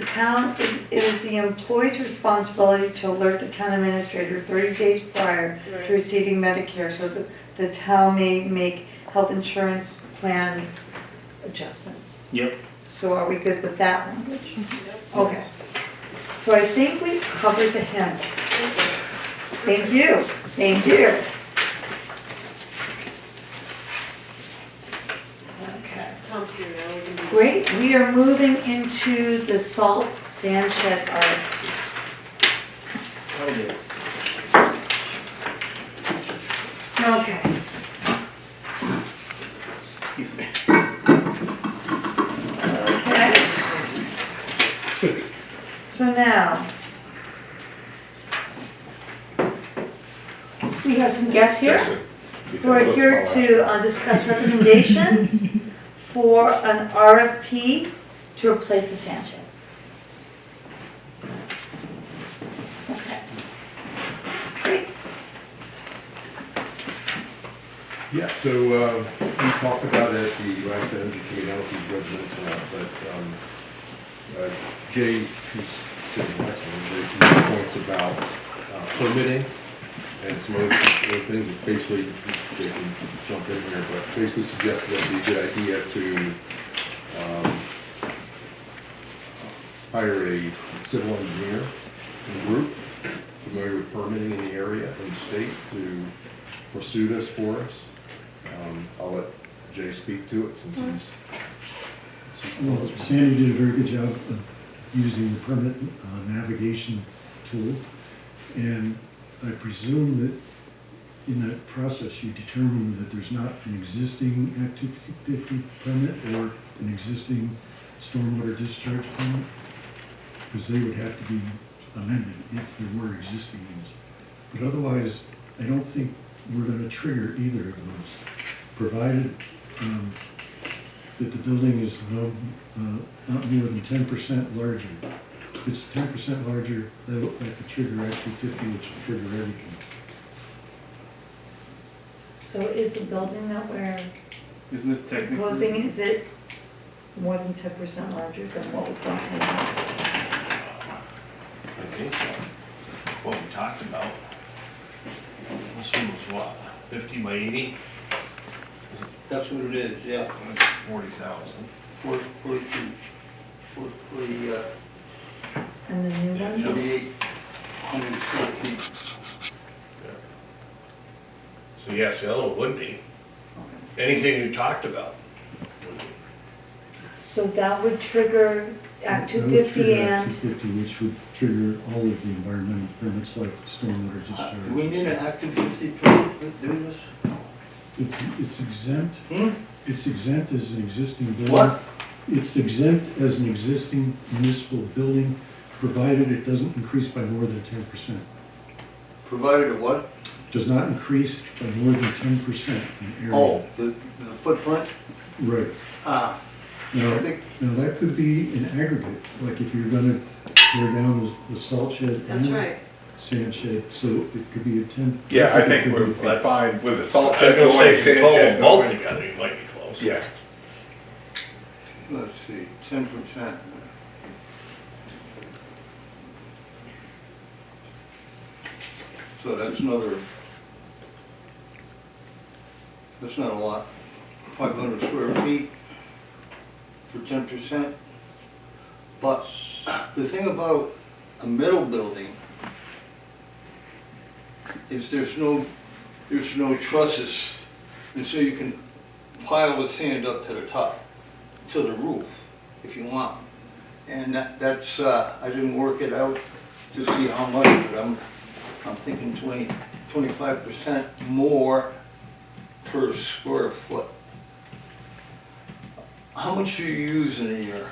the employee's responsibility to alert the town administrator 30 days prior Right. to receiving Medicare, so the town may make health insurance plan adjustments. Yep. So are we good with that language? Okay. So I think we've covered the hymn. Thank you, thank you. Okay, Tom's here now, we can do. great, we are moving into the salt sand shed RFP. Okay, Excuse me. okay. So now, we have some guests here. who are here to discuss recommendations for an RFP to replace the sand shed. Okay. Great. Yeah, so we talked about it at the last energy committee, I don't know if you read it, but Jay, who's sitting next to me, raised some points about permitting and some other things that basically, Jay can jump in here, but basically suggested that it'd be a good idea to hire a civil engineer group familiar with permitting in the area and the state to pursue this for us. I'll let Jay speak to it since he's the Well, most- Sandy did a very good job of using the permit navigation tool. And I presume that in that process, you determine that there's not an existing Act 250 permit or an existing stormwater discharge permit, because they would have to be amended if there were existing ones. But otherwise, I don't think we're gonna trigger either of those, provided that the building is not more than 10% larger. If it's 10% larger, that could trigger Act 250, which would trigger everything. So is the building that we're Isn't it technically? proposing, is it more than 10% larger than what we currently have? I think so. What we talked about. This one was what, 50 by 80? That's what it is, yeah, That's 40,000. for the, And the new one? 4,800 square feet. So yes, the other one would be. Anything you talked about. So that would trigger Act That would 250 trigger Act and, 250, which would trigger all of the environmental permits like stormwater discharge. Do we need an Act 250 permit to do this? It's exempt. Hmm? It's exempt as an existing building. What? It's exempt as an existing municipal building, provided it doesn't increase by more than 10%. Provided a what? Does not increase by more than 10% in area. Oh, the footprint? Right. Now, now that could be an aggregate, like if you're gonna tear down the salt shed That's and right. sand shed, so it could be a 10. Yeah, I think it could be- we're fine with the salt I was shed gonna say, going, if you sand total shed them both going. together, you might be close. Yeah, Let's see, 10%. So that's another, that's not a lot, 500 square feet for 10%. But the thing about a metal building is there's no trusses, and so you can pile the sand up to the top, to the roof, if you want. And that's, I didn't work it out to see how much, but I'm thinking 25% more per square foot. How much do you use in a year?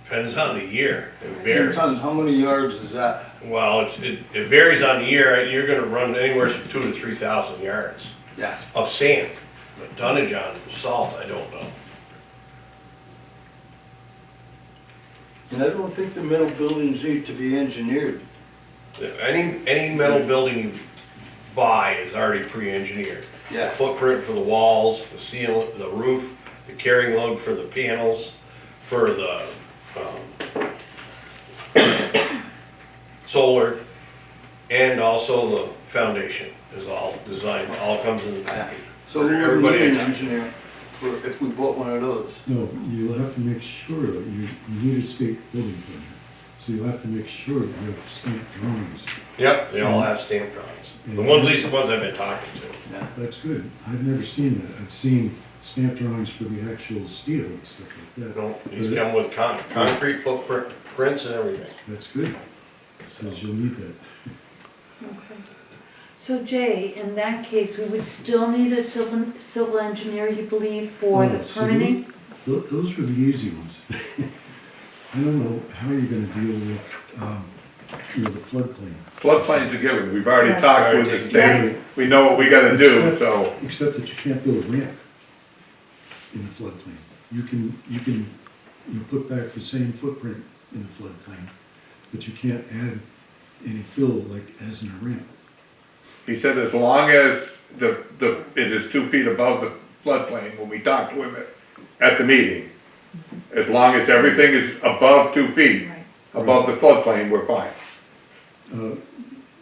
Depends on the year, it 10 varies. tons, how many yards is that? Well, it varies on the year, you're gonna run anywhere from 2,000 to 3,000 yards Yeah. of sand. But tonnage on salt, I don't know. And I don't think the metal buildings need to be engineered. Any metal building you buy is already pre-engineered. Yeah. Footprint for the walls, the seal, the roof, the carrying load for the panels, for the, solar, and also the foundation is all designed, all comes in the package. So we would Everybody- need an engineer for, if we bought one of those. No, you'll have to make sure that you need a state building permit. So you'll have to make sure that you have state drawings. Yep, they all have stamp drawings. The ones, at least the ones I've been talking to. Yeah. That's good. I've never seen that. I've seen stamp drawings for the actual steel and stuff like that. No, these come with concrete footprints and everything. That's good, because you'll need that. Okay. So Jay, in that case, we would still need a civil engineer, you believe, for the Oh, so permitting? Those were the easy ones. I don't know how you're gonna deal with, the floodplain. floodplain's a given, we've already Yes. talked with the state, we know what we gotta do, so. Except that you can't build a ramp in the floodplain. You can put back the same footprint in the floodplain, but you can't add any fill like as in a ramp. He said as long as it is 2 feet above the floodplain, when we talked to him at the meeting, as long as everything is above 2 feet, Right. above the floodplain, we're fine.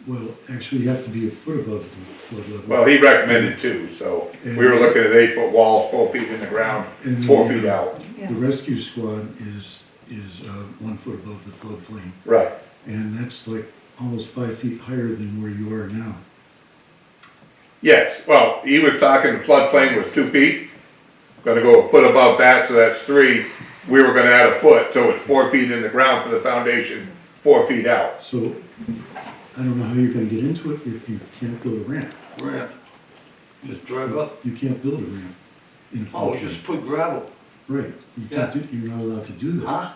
Well, actually, you have to be a foot above the flood level. Well, he recommended 2, so we were looking at 8-foot walls, 4 feet in the ground, And 4 feet out. Yeah. The rescue squad is 1 foot above the floodplain, Right. and that's like almost 5 feet higher than where you are now. Yes, well, he was talking, the floodplain was 2 feet, gonna go a foot above that, so that's 3. We were gonna add a foot, so it's 4 feet in the ground for the foundation, 4 feet out. So, I don't know how you're gonna get into it if you can't build a ramp. Ramp. Just drive up. You can't build a ramp in a Oh, floodplain. just put gravel. Right, you're not allowed to do that. Huh?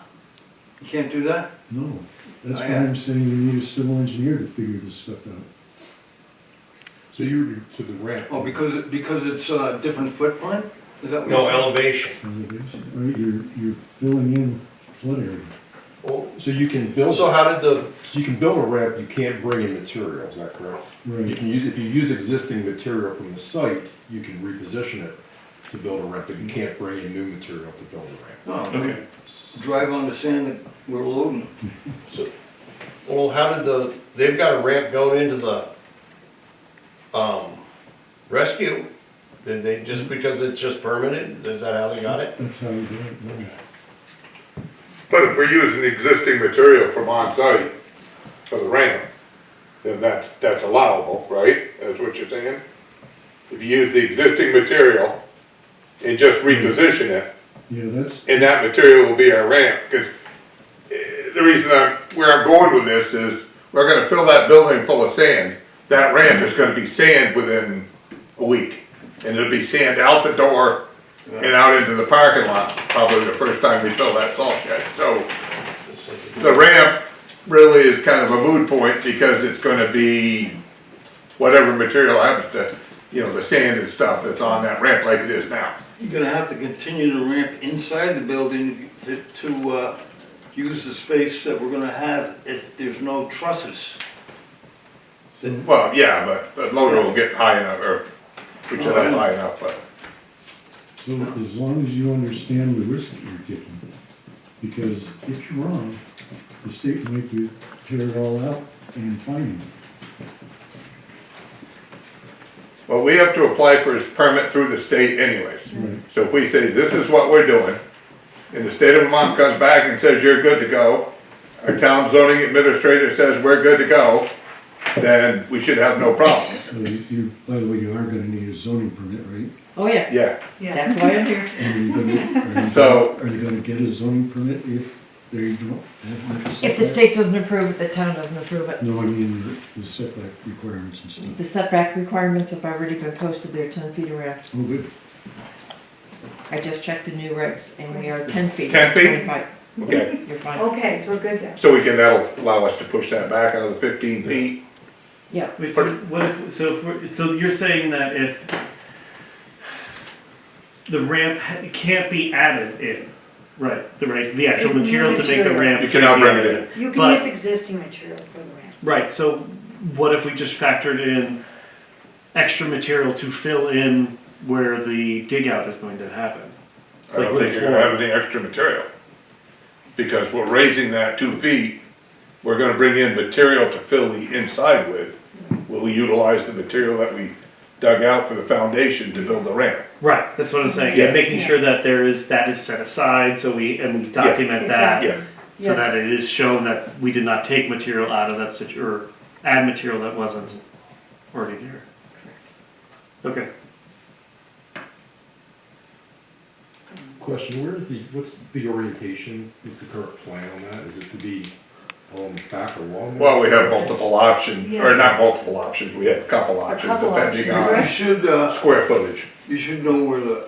You can't do that? No, that's Oh, why yeah. I'm saying you need a civil engineer to figure this stuff out. So you, to the ramp. Oh, because it's a different footprint? Is that what No you're saying? elevation. Right, you're filling in flood area. So you can build, So how did the, so you can build a ramp, you can't bring in material, is that correct? You Right, can use, if you use existing material from the site, you can reposition it to build a ramp, but you can't bring in new material to build a ramp. No, okay. drive on the sand that we're loading. Well, how did they've got a ramp going into the, rescue? Did they, just because it's just permitted, is that how they got it? that's how you do it, right. But if we're using existing material from on-site for the ramp, then that's allowable, right? That's what you're saying? If you use the existing material and just reposition it, Yeah, that's, and that material will be our ramp, because the reason where I'm going with this is, we're gonna fill that building full of sand. That ramp is gonna be sand within a week, and it'll be sand out the door and out into the parking lot, probably the first time we fill that salt shed. So the ramp really is kind of a moot point, because it's gonna be whatever material happens to you know, the sand and stuff that's on that ramp like it is now. You're gonna have to continue to ramp inside the building to use the space that we're gonna have if there's no trusses. Well, yeah, but the loader will get high enough, or, we should have high enough, but. So as long as you understand the risk that you're taking, because if you're wrong, the state might tear it all out and fine Well, we have to apply for his permit through the state anyways. you. Right. So if we say, this is what we're doing, and the state of Vermont comes back and says, you're good to go, our town zoning administrator says we're good to go, then we should have no problem. So you, by the way, you are gonna need a zoning permit, right? Oh, yeah, Yeah, Yeah. that's why I'm here. And are they gonna get a zoning permit if they don't have like a setback? If the state doesn't approve it, the town doesn't approve it. No, I mean the setback requirements and stuff. The setback requirements have already been posted, they're 10 feet around. Oh, good. I just checked the new regs and we are 10 feet. 10 feet? 25. okay. You're fine. Okay, so we're good there. So that'll allow us to push that back another 15 feet. Yeah. Wait, so what if, so you're saying that if the ramp can't be added in, right, the actual New material to make a material. ramp. You cannot can't be bring it added You can But- use existing material for the ramp. Right, so what if we just factored in extra material to fill in where the dig out is going to happen? It's I don't like think you're gonna have any extra material. Because we're raising that 2 feet, we're gonna bring in material to fill the inside with. We'll utilize the material that we dug out for the foundation to build the ramp. Right, that's what I'm saying, Yeah. and making sure that that is set aside, so we document that. Exactly. Yeah, So that it is shown that we did not take material out of that or add material that wasn't already there. Okay. Question, what's the orientation of the current plan on that? Is it to be back or along? well, we have multiple options, or Yes. not multiple options, we have a couple options couple depending options, You on should, square footage. you should know where the,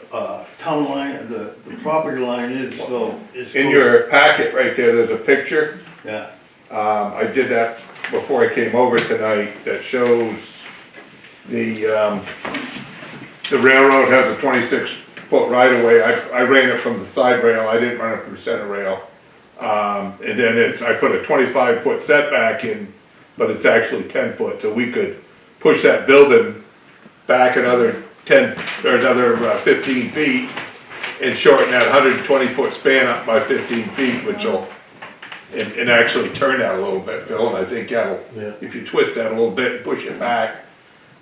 town line, the property line is, so it's. In your packet right there's a picture. Yeah, I did that before I came over tonight, that shows the railroad has a 26-foot right-of-way. I ran it from the side rail, I didn't run it from the center rail. And then I put a 25-foot setback in, but it's actually 10 foot, so we could push that building back another 10, or another 15 feet and shorten that 120-foot span up by 15 feet, which will, and actually turn that a little bit, Phil, and I think that'll, Yeah. if you twist that a little bit and push it back,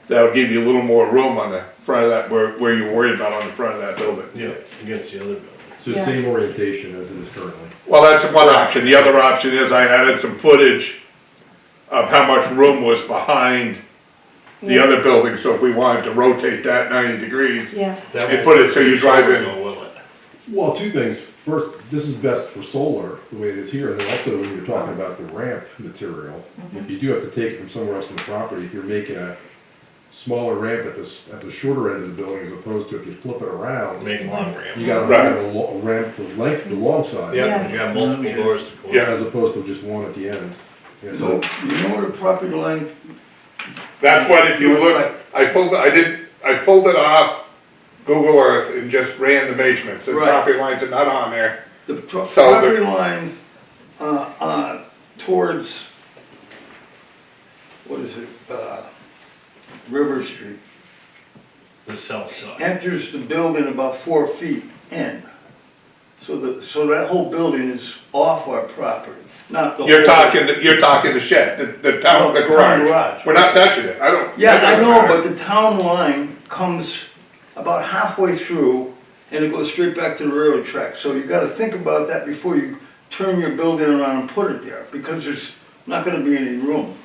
that'll give you a little more room on the front of that, where you're worried about on the front of that building. Yeah, against the other building. So the same orientation as it is currently? Well, that's one option. The other option is I added some footage of how much room was behind the Yes. other building, so if we wanted to rotate that 90 degrees. Yes. That And won't put it work so for you drive solar, in. though, will it? Well, two things. First, this is best for solar, the way it is here, and then also when you're talking about the ramp material, if you do have to take it from somewhere else in the property, if you're making a smaller ramp at the shorter end of the building as opposed to if you flip it around, Make a long ramp. you gotta Right. have a ramp for length, the long side. Yeah, Yes. you got multiple doors to go. Yeah. As opposed to just one at the end. Yeah, so, you know where the property line, That's what, if you look, I pulled it off Google Earth and just ran the measurements. The Right. property lines are not on there. the So property line, towards, what is it, River Street, The south side. enters the building about 4 feet in. So that whole building is off our property, not the whole. You're talking the shed, the town, the No, the town garage. garage. We're not touching it. I don't. Yeah, that I doesn't know, matter. but the town line comes about halfway through and it goes straight back to the railroad track. So you gotta think about that before you turn your building around and put it there, because there's not gonna be any room.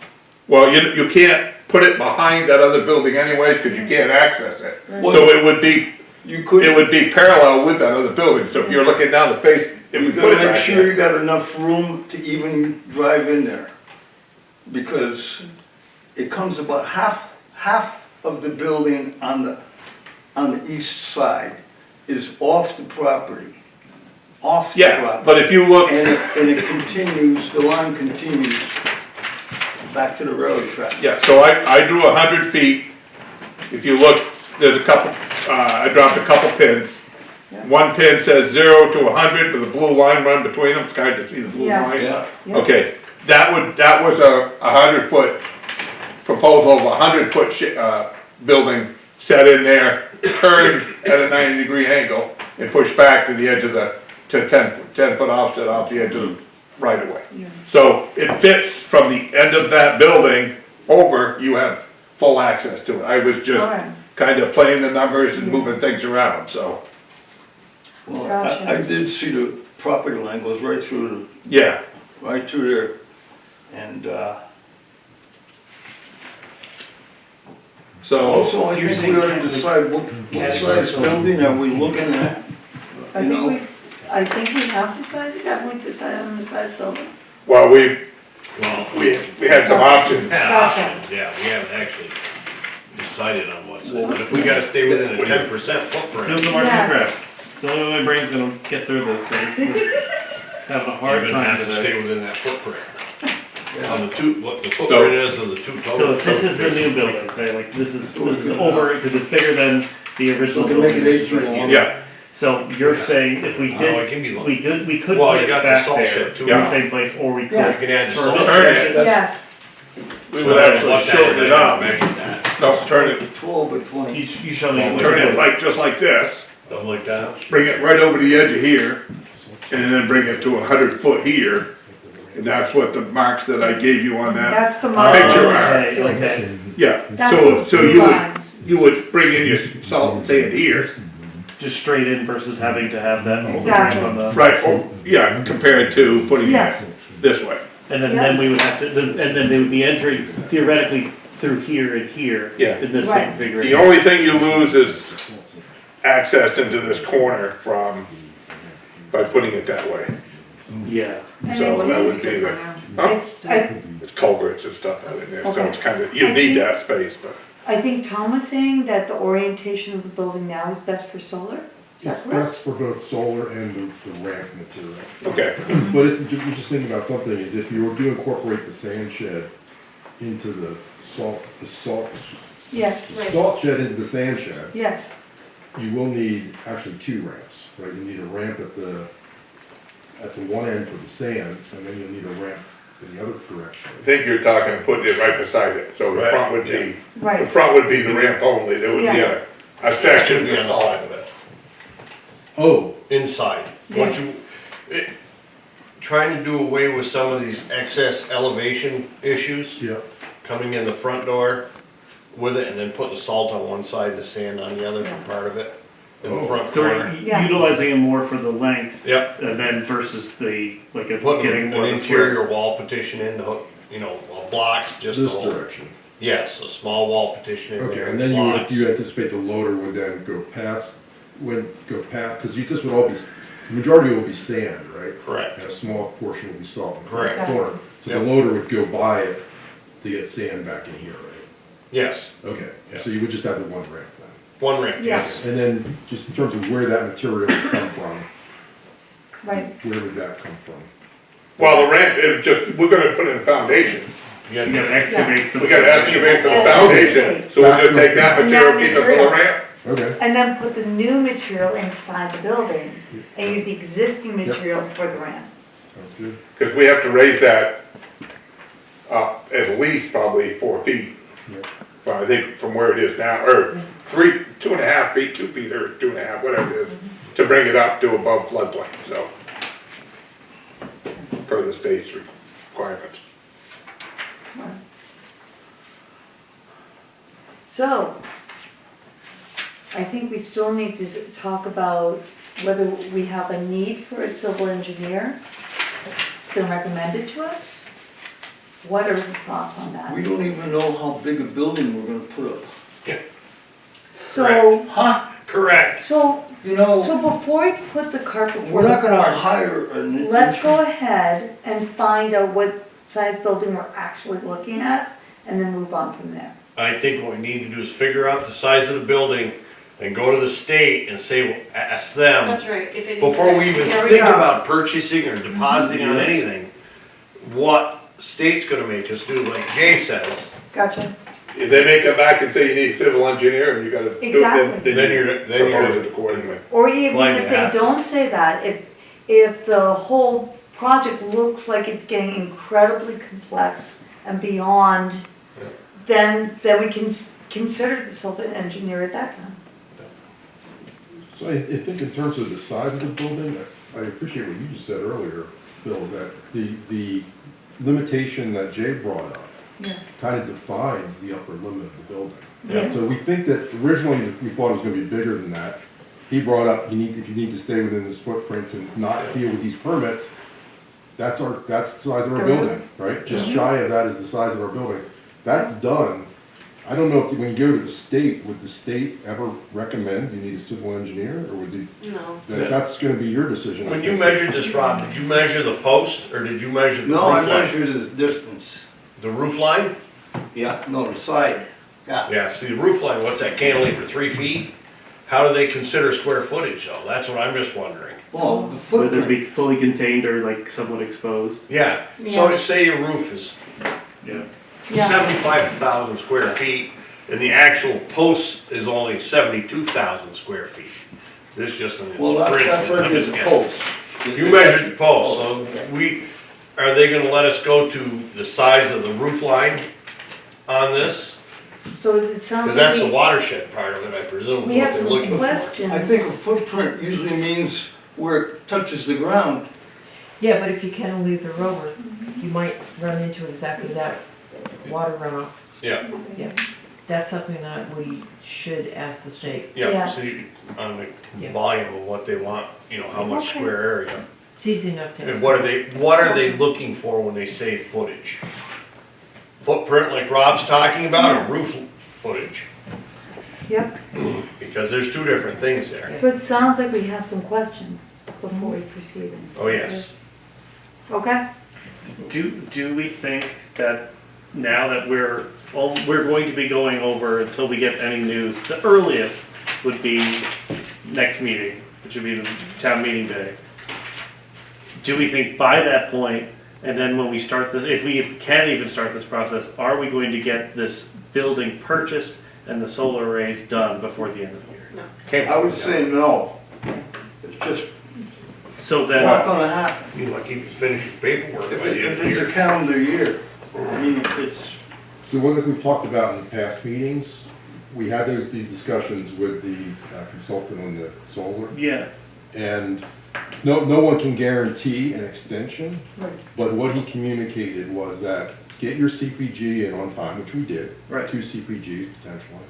Well, you can't put it behind that other building anyways, because you can't access it. Well, So it would be You could, it would be parallel with that other building, so if you're looking down the face, if we you put gotta it make back sure there. you got enough room to even drive in there. Because it comes about half of the building on the east side is off the property. Off the Yeah, property. but if you look, And it continues, the line continues back to the railroad track. yeah, so I drew 100 feet if you look, there's a couple, I dropped a couple pins. Yeah. One pin says 0 to 100 with a blue line run between them, it's kind of see the blue Yes. line. Yeah, Yeah. Okay, that was a 100-foot proposal of a 100-foot building set in there, turned at a 90-degree angle and pushed back to the edge of to 10-foot offset off the edge of the right of way. Yeah. So it fits from the end of that building over, you have full access to it. I was just Alright. kind of playing the numbers and moving things around, so, well, Gotcha. I did see the property line goes right through, yeah. right through there. And, So, also, I think we ought to decide what size building are we looking at? I You know? think I think we have decided, haven't we decided on the size building? well, we Well, had some options. yeah, we haven't actually decided on what's, but if we gotta stay within a 10% Doing footprint, some arts Yes. and crafts. It's the only way my brain's gonna get through this, guys. It's having a you're hard gonna time have to stay today. within that footprint. On the two, what the footprint is of the two total. So this is the new building, so like, this is over, because it's bigger than the original We can make building. it which is right 8 here. Yeah, So you're saying if we Oh, it did, can be long. we could Well, put you it got the back salt there, shed too. in the Yeah. same place, or we could. Yeah. You can add the turn salt it- shed. Yes, we would actually shorten it up. Measure that, No, turn it, 12 by 20. You show me. turn it like, just like this, something like that. bring it right over the edge of here, and then bring it to 100 foot here. And that's what the marks that I gave you on that, that's the Oh, mark. Picture okay, okay. yeah. That's So, those so blue you lines. would bring in your salt and sand here, Just straight in versus having to have that whole Exactly. ramp on the. right, oh, yeah, compared to putting it Yeah. this way. And then we would have to, and then they would be entering theoretically through here and here. Yeah. In this Right. configuration. The only thing you lose is access into this corner by putting it that way. Yeah. And So I that think- would be the, huh? I It's culverts and stuff out in there, so Okay. it's kind of, you need that space, but. I think Tom was saying that the orientation of the building now is best for solar, is that It's correct? best for both solar and the ramp material. Okay, But if, you're just thinking about something, is if you were to incorporate the sand shed into the salt Yes, right, shed into the sand shed, yes, you will need actually 2 ramps, right? You need a ramp at the one end for the sand, and then you'll need a ramp in the other direction. I think you're talking putting it right beside it, so the Right, front would yeah. be, the right, front would be the ramp only, there would be Yes. a section Should be for on the salt. side of it, Oh, inside. Once you, trying to do away with some of these excess elevation issues, yeah, coming in the front door with it and then putting the salt on one side, the sand on the other for part of it, in the Oh. front So corner. we're Yeah. utilizing it more for the length, Yep, and then versus the, like, putting getting an more of a square. interior wall petition in to hook, blocks, just the this whole. direction. Yes, a small wall petition in Okay, there, and then blocks. you anticipate the loader would then go past, because this would all be, the majority will be sand, right? Correct. And a small portion will be salt in the Correct. front corner. So the Yep. loader would go by it to get sand back in here, right? Yes, Okay, Yeah. so you would just have the one ramp then. one ramp, Yeah. yes. And then, just in terms of where that material would come from, right. where would that come from? Well, the ramp, it's just, we're gonna put in a foundation, You You gotta- gotta excavate for the. we gotta excavate for the Yeah. foundation, so we're gonna take that And material, that keep it for the material. ramp. Okay, And then put the new material inside the building and use the existing material for the ramp. sounds good. Cause we have to raise that up at least probably 4 feet. Yep. Well, I think from where it is now, or 2.5 feet, 2 feet or 2.5, whatever it is, to bring it up to above floodplain, so. Per the state's requirements. So, I think we still need to talk about whether we have a need for a civil engineer. It's been recommended to us. What are the thoughts on that? We don't even know how big a building we're gonna put up. So, Huh? Correct. so, You know, so before we put the cart before we're the not gonna horse, hire an. let's go ahead and find out what size building we're actually looking at, and then move on from there. I think what we need to do is figure out the size of the building and go to the state and say, ask them, That's right, if it. before we even There we think go. about purchasing or depositing on anything, what state's gonna make us do, like Jay says, Gotcha? They may come back and say you need a civil engineer and you gotta do it, Exactly. Then you're propose it accordingly. Or even Claim if you they have to. don't say that, if the whole project looks like it's getting incredibly complex and beyond, then we can consider the civil engineer at that time. So I think in terms of the size of the building, I appreciate what you just said earlier, Bill, is that the limitation that Jay brought up Yeah. kind of defines the upper limit of the building. Yes. So we think that originally we thought it was gonna be bigger than that. He brought up, if you need to stay within this footprint and not deal with these permits, that's the size of our building, right? Just shy of that is the size of our building. That's done. I don't know if, when you go to the state, would the state ever recommend you need a civil engineer, or would you, No. that's gonna be your decision. I When you think. measured this, Rob, did you measure the post, or did you measure the roof No, I line? measured the distance. The roof line? Yeah, no, the side. Yeah. Yeah, see, the roof line, what's that cantilever, 3 feet? How do they consider square footage, though? That's what I'm just wondering. Well, the Whether it footprint, be fully contained or like somewhat exposed. Yeah, so Yeah. say your roof is Yeah. Yeah. 75,000 square feet, and the actual post is only 72,000 square feet. This just, well, for that's instance, what I'm it just is, guessing. post. You measured the post, so are they gonna let us go to the size of the roof line on this? So it sounds Cause that's the like watershed part of it, I presume, we what have they're some looking for. questions. I think a footprint usually means where it touches the ground. Yeah, but if you cantilever the rover, you might run into exactly that water runoff. Yeah, That's something that we should ask the state. yeah, Yes. see, on the Yeah. volume of what they want, you know, how much Okay. square area. It's easy enough to. And what are they looking for when they say footage? Footprint like Rob's talking about, or roof footage? Yep, Because there's two different things there. so it sounds like we have some questions before we proceed. Oh, yes. Okay? Do we think that now that we're going to be going over until we get any news, the earliest would be next meeting, which would be the town meeting day. Do we think by that point, and then when we start this, if we can even start this process, are we going to get this building purchased and the solar arrays done before the end of the year? I would say no. It's just So not then, gonna happen. You like you finish your paperwork If by the end if of the it's a year. calendar year, I mean, if it's, So one that we've talked about in the past meetings, we had these discussions with the consultant on the solar, yeah, and no one can guarantee an extension, Right. but what he communicated was that get your CPG in on time, which we did. Right. 2 CPGs potentially,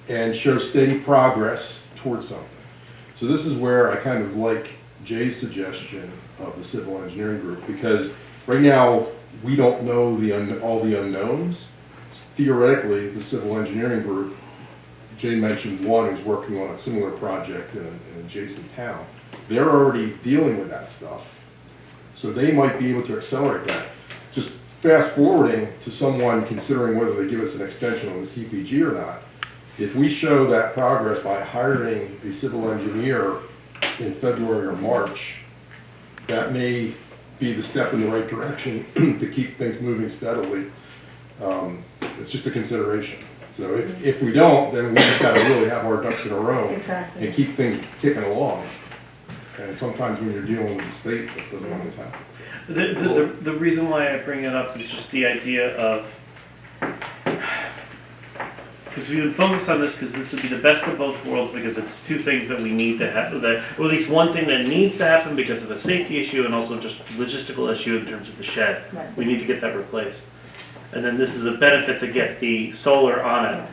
and show steady progress towards something. So this is where I kind of like Jay's suggestion of the civil engineering group, because right now, we don't know all the unknowns. Theoretically, the civil engineering group, Jay mentioned one who's working on a similar project in an adjacent town. They're already dealing with that stuff. So they might be able to accelerate that. Just fast forwarding to someone considering whether they give us an extension on the CPG or not. If we show that progress by hiring a civil engineer in February or March, that may be the step in the right direction to keep things moving steadily. It's just a consideration. So if we don't, then we just gotta really have our ducks in a row Exactly. and keep things ticking along. And sometimes when you're dealing with the state, that doesn't always happen. the reason why I bring it up is just the idea of, because we would focus on this because this would be the best of both worlds, because it's two things that we need to have, that, or at least one thing that needs to happen because of a safety issue and also just logistical issue in terms of the shed. Right. We need to get that replaced. And then this is a benefit to get the solar on it.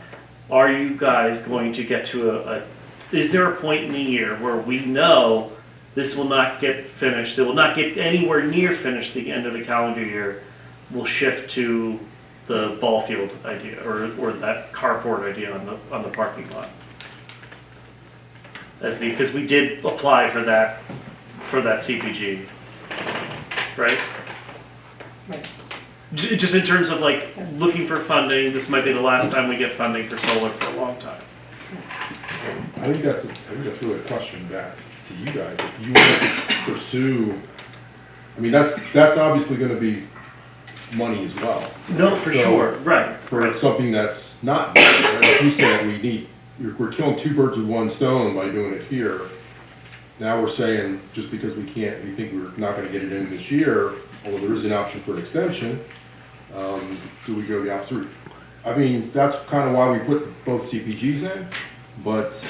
Are you guys going to get to is there a point in the year where we know this will not get finished, it will not get anywhere near finished the end of the calendar year, we'll shift to the ball field idea, or that carport idea on the parking lot? Because we did apply for that CPG, right? Right. Just in terms of like looking for funding, this might be the last time we get funding for solar for a long time. I think that's really a question back to you guys. If you want to pursue, I mean, that's obviously gonna be money as well. No, for So, sure, right. For something that's not, like you said, we're killing two birds with one stone by doing it here. Now we're saying, just because we think we're not gonna get it in this year, although there is an option for an extension, do we go the opposite route? I mean, that's kind of why we put both CPGs in, but,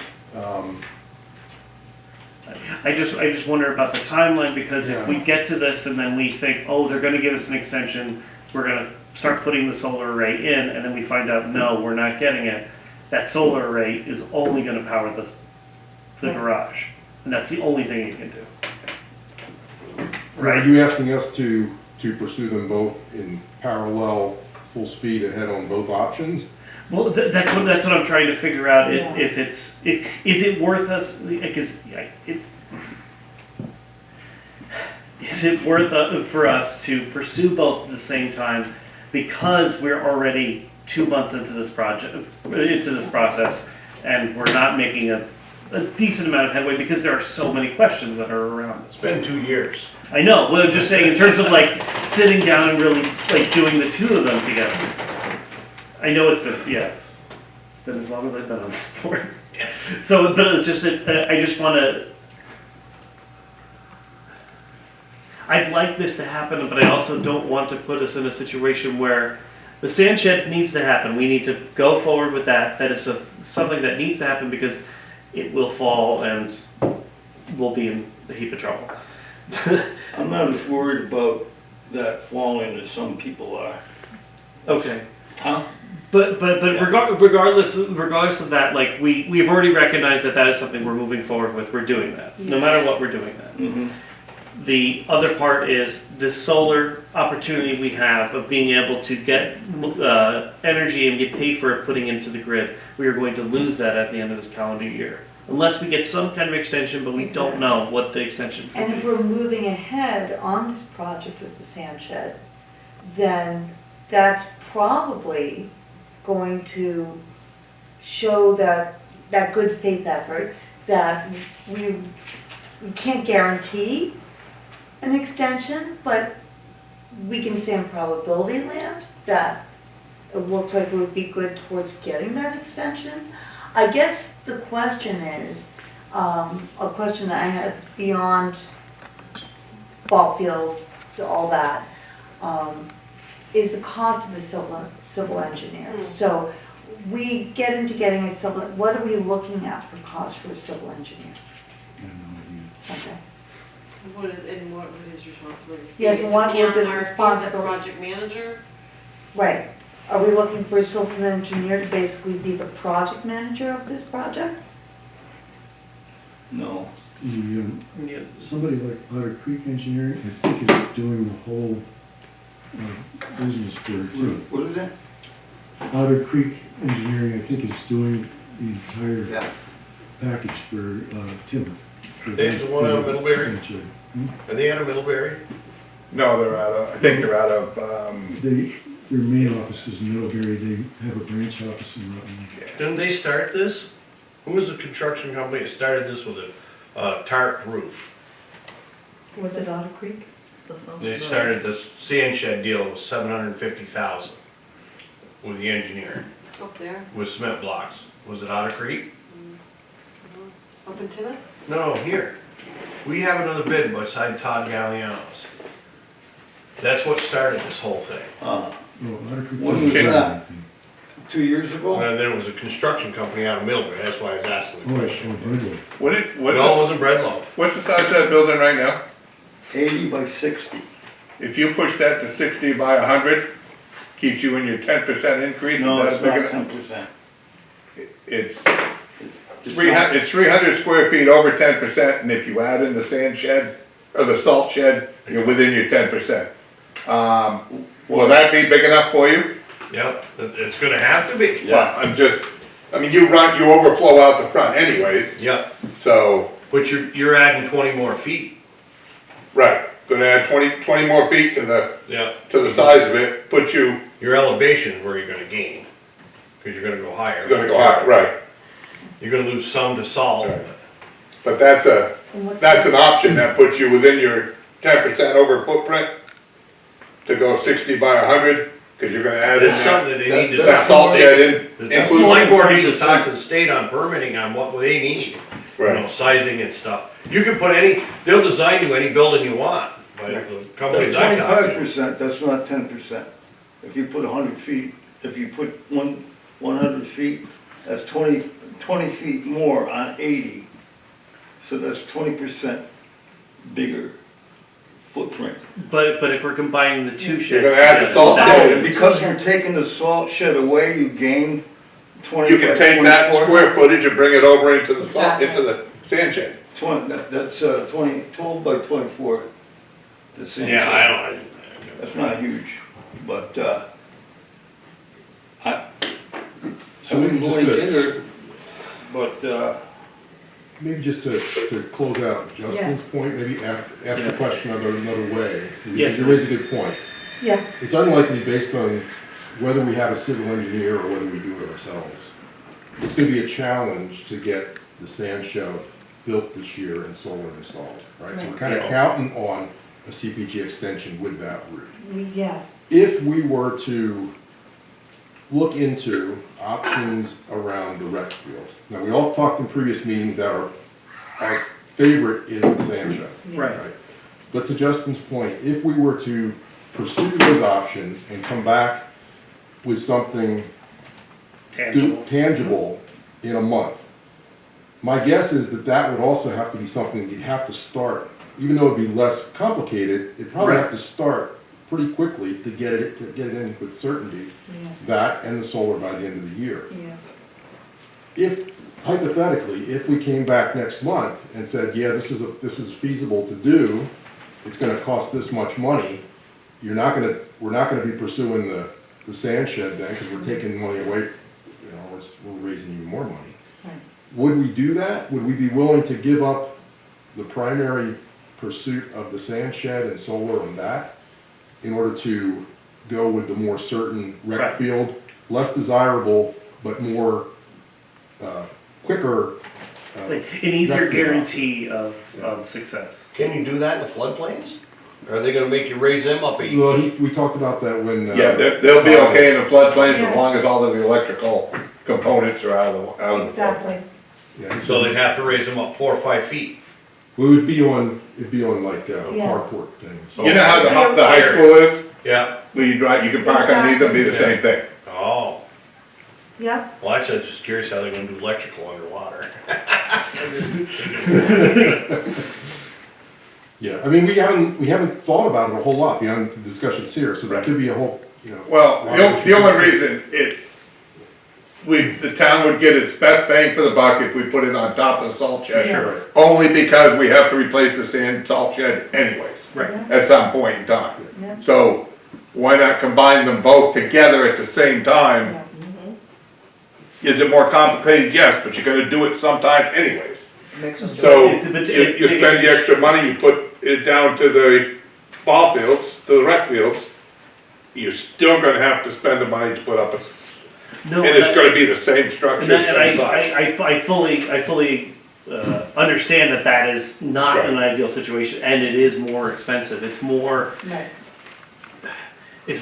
I just wonder about the timeline, because if we get to this and then we think, oh, they're gonna give us an extension, we're gonna start putting the solar array in, and then we find out, no, we're not getting it, that solar array is only gonna power the garage, and that's the only thing you can do. are Right? you asking us to pursue them both in parallel, full speed ahead on both options? Well, that's what I'm trying to figure out, Yeah. is it worth us, because is it worth for us to pursue both at the same time, because we're already 2 months into this process, and we're not making a decent amount of headway, because there are so many questions that are around It's us. been 2 years. I know, well, I'm just saying in terms of like sitting down and really like doing the two of them together. I know it's been, it's been as long as I've been on this board. So, but it's just, I just wanna, I'd like this to happen, but I also don't want to put us in a situation where the sand shed needs to happen. We need to go forward with that. That is something that needs to happen, because it will fall and we'll be in a heap of trouble. I'm not as worried about that falling as some people are. Okay. Huh? But regardless of that, like we've already recognized that is something we're moving forward with. We're doing that. No matter what, we're doing that. Mm-hmm. The other part is this solar opportunity we have of being able to get energy and get paid for it putting into the grid. We are going to lose that at the end of this calendar year, unless we get some kind of extension, but we don't know what the extension And will if be. we're moving ahead on this project with the sand shed, then that's probably going to show that good faith effort, that we can't guarantee an extension, but we can say in probability land that it looks like it would be good towards getting that extension. I guess the question is, a question that I had beyond ball field, all that, is the cost of a civil engineer. So we get into getting a civil, what are we looking at for cost for a civil engineer? I have no idea. Okay. What would his responsibility be? Yes, and what would the Is it responsibility- project manager? Right. Are we looking for a civil engineer to basically be the project manager of this project? No. Yeah. Somebody like Otter Creek Engineering, I think is doing the whole business for it too. What is it? Otter Creek Engineering, I think, is doing the entire Yeah. package for timber. for They have the one out of Middlebury? Essentially. Are they out of Middlebury? No, I think they're out of, Their main office is in Middlebury, they have a branch office in Rutland. Didn't they start this? Who was the construction company that started this with a tarp roof? Was it Otter Creek? They started this sand shed deal with $750,000 with the engineer, Up there, with cement blocks. Was it Otter Creek? up in Timmins? No, here. We have another bid beside Todd Galliano's. That's what started this whole thing. Oh, Otter Creek. When was that? 2 years ago? And there was a construction company out of Middlebury, that's why I was asking the question. what's the size of that building right now? 80 by 60. If you push that to 60 by 100, keeps you in your 10% increase. No, is it's that not big enough? 10%. It's It's 300, it's 300 square feet over 10%, and if you add in the sand shed, or the salt shed, you're within your 10%. Will that be big enough for you? Yep, it's gonna have to be. Well, you overflow out the front anyways, Yep, so, but you're adding 20 more feet. right, gonna add 20 more feet to Yep. the size of it, put you, Your elevation is where you're gonna gain, because you're gonna go higher. you're gonna go higher, right. You're gonna lose some to salt. Right. But that's an option that puts you within your 10% over footprint to go 60 by 100, because you're gonna add in That's something that they need to. that salt shed in. The include- select board needs to talk to the state on permitting on what they need, you know, Right. sizing and stuff. You can put any, they'll design you any building you want, by the companies That's I've talked 25%, that's not 10%. If you put 100 feet, if you put 100 feet, that's 20 feet more on 80. So that's 20% bigger footprint. But if we're combining the two You're sheds. gonna add the together, salt that's- shed in. Because you're taking the salt shed away, you gain 20 You by can take that 24. square footage and bring it over into the salt, Exactly. into the sand shed. 12 by 24. The to. same Yeah, shed. I don't, That's not huge, but, I So maybe wouldn't just go any to, bigger, but, maybe just to close out Justin's Yes. point, maybe ask the question another way. Yes, You raise a good point. Yeah, It's unlikely based on whether we have a civil engineer or whether we do it ourselves. It's gonna be a challenge to get the sand shed built this year and solar installed, right? So we're kind of Right. counting on a CPG extension with that route. yes, If we were to look into options around the rec field, now, we all talked in previous meetings that our favorite is the sand shed. Right. But to Justin's point, if we were to pursue those options and come back with something tangible in a month, my guess is that that would also have to be something that you'd have to start, even though it'd be less complicated, it'd probably have to start pretty quickly to get it in with certainty, yes, that and the solar by the end of the year. yes. If, hypothetically, if we came back next month and said, yeah, this is feasible to do, it's gonna cost this much money, we're not gonna be pursuing the sand shed then, because we're taking money away, you know, we're raising even more money. Right. Would we do that? Would we be willing to give up the primary pursuit of the sand shed and solar on that in order to go with the more certain rec Right. field, less desirable, but more, quicker? Like an easier rec field guarantee of success. can you do that in the floodplains? Or are they gonna make you raise them up 8 Well, feet? we talked about that when. Yeah, they'll be okay in the floodplains Yes. as long as all of the electrical components are out of the flood. Exactly. Yeah, So they'd have to raise them up 4 or 5 feet. Well, it'd be on like, Yes. carport things. You know how the high school is? Yeah, Where you drive, you can park underneath them, be the same thing. oh, Yep, well, actually, I was just curious how they're gonna do electrical underwater. Yeah, I mean, we haven't thought about it a whole lot beyond the discussions here, so there Right. could be a whole, you know. Well, lot the of the issues. only reason the town would get its best bang for the buck if we put it on top of the salt shed. Yes. Only because we have to replace the sand salt shed anyways. Right. At some point in time. Yeah. So why not combine them both together at the same time? yeah. Is it more complicated? Yes, but you're gonna do it sometime anyways. Makes sense. So But you spend the extra money, you put it down to the ball fields, to the rec fields, you're still gonna have to spend the money to put up a, No, and it's gonna be the same structure, and same size. I fully understand that that is not an ideal situation, and it is more expensive. It's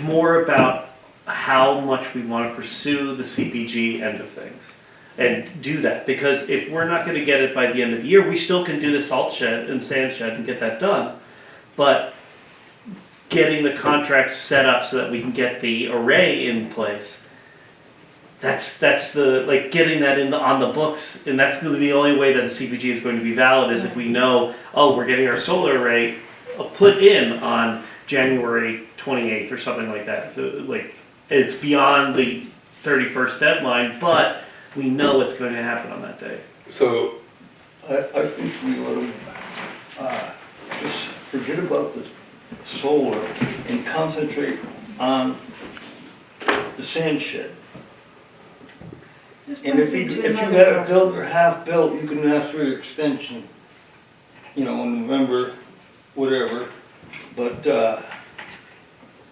more about how much we want to pursue the CPG end of things and do that. Because if we're not going to get it by the end of the year, we still can do the salt shed and sand shed and get that done. But getting the contracts set up so that we can get the array in place, that's the, like, getting that on the books, and that's going to be the only way that the CPG is going to be valid is if we know, oh, we're getting our solar array put in on January 28th or something like that. Like, it's beyond the 31st deadline, but we know what's going to happen on that day. So, I think we ought to, just forget about the solar and concentrate on the sand shed. This And brings if me you, to if you another got it question. built or half built, you can ask for your extension, you know, in November, whatever. But,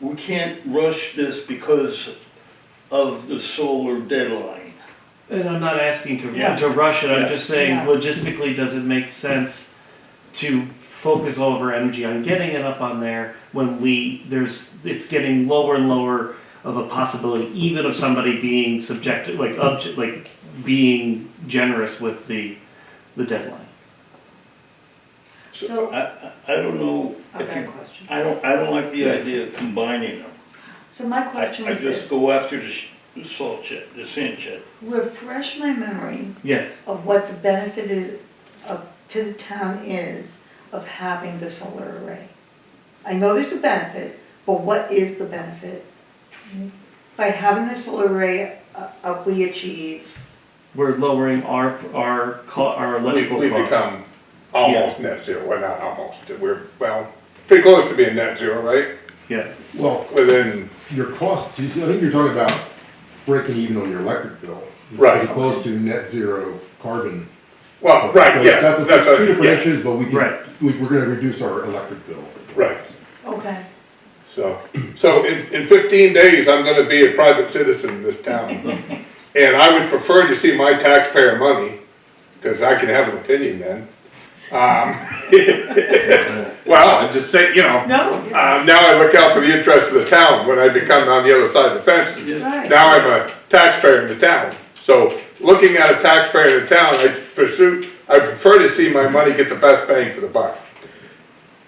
we can't rush this because of the solar deadline. And I'm not asking Yeah. to rush it, I'm Yeah. just saying Yeah. logistically, does it make sense to focus all of our energy on getting it up on there when it's getting lower and lower of a possibility, even of somebody being subjected, like being generous with the deadline. So- I don't know I've if got a you, question. I don't like the idea of combining them. So my question I is just this, go after the salt shed, the sand shed. refresh my memory Yes. of what the benefit is to the town is of having the solar array. I know there's a benefit, but what is the benefit? By having the solar array, we achieve, We're lowering our electrical We costs. become almost net zero, well, not almost, we're, well, pretty close to being net zero, right? Yeah. Well, Within, your cost, I think you're talking about breaking even on your electric bill. Right. As opposed to net zero carbon. well, right, So yes, That's that's two different yeah, issues, but we Right. can, we're gonna reduce our electric bill. right. okay. So in 15 days, I'm gonna be a private citizen in this town. And I would prefer to see my taxpayer money, because I can have an opinion then. Well, I just say, No, now I look out for the interests of the town when I become on the other side of the fence. right. Now I'm a taxpayer in the town. So looking at a taxpayer in the town, I prefer to see my money get the best bang for the buck.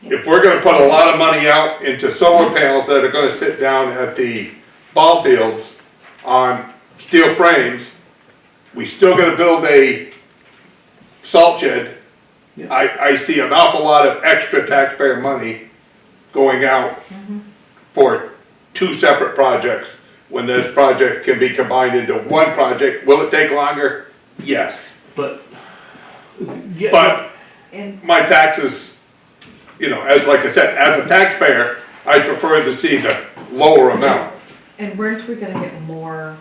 If we're gonna put a lot of money out into solar panels that are gonna sit down at the ball fields on steel frames, we still gotta build a salt shed. Yeah. I see an awful lot of extra taxpayer money going out for two separate projects, when this project can be combined into one project. Will it take longer? Yes. But, yeah, But And my taxes, like I said, as a taxpayer, I prefer to see the lower amount. And weren't we gonna get more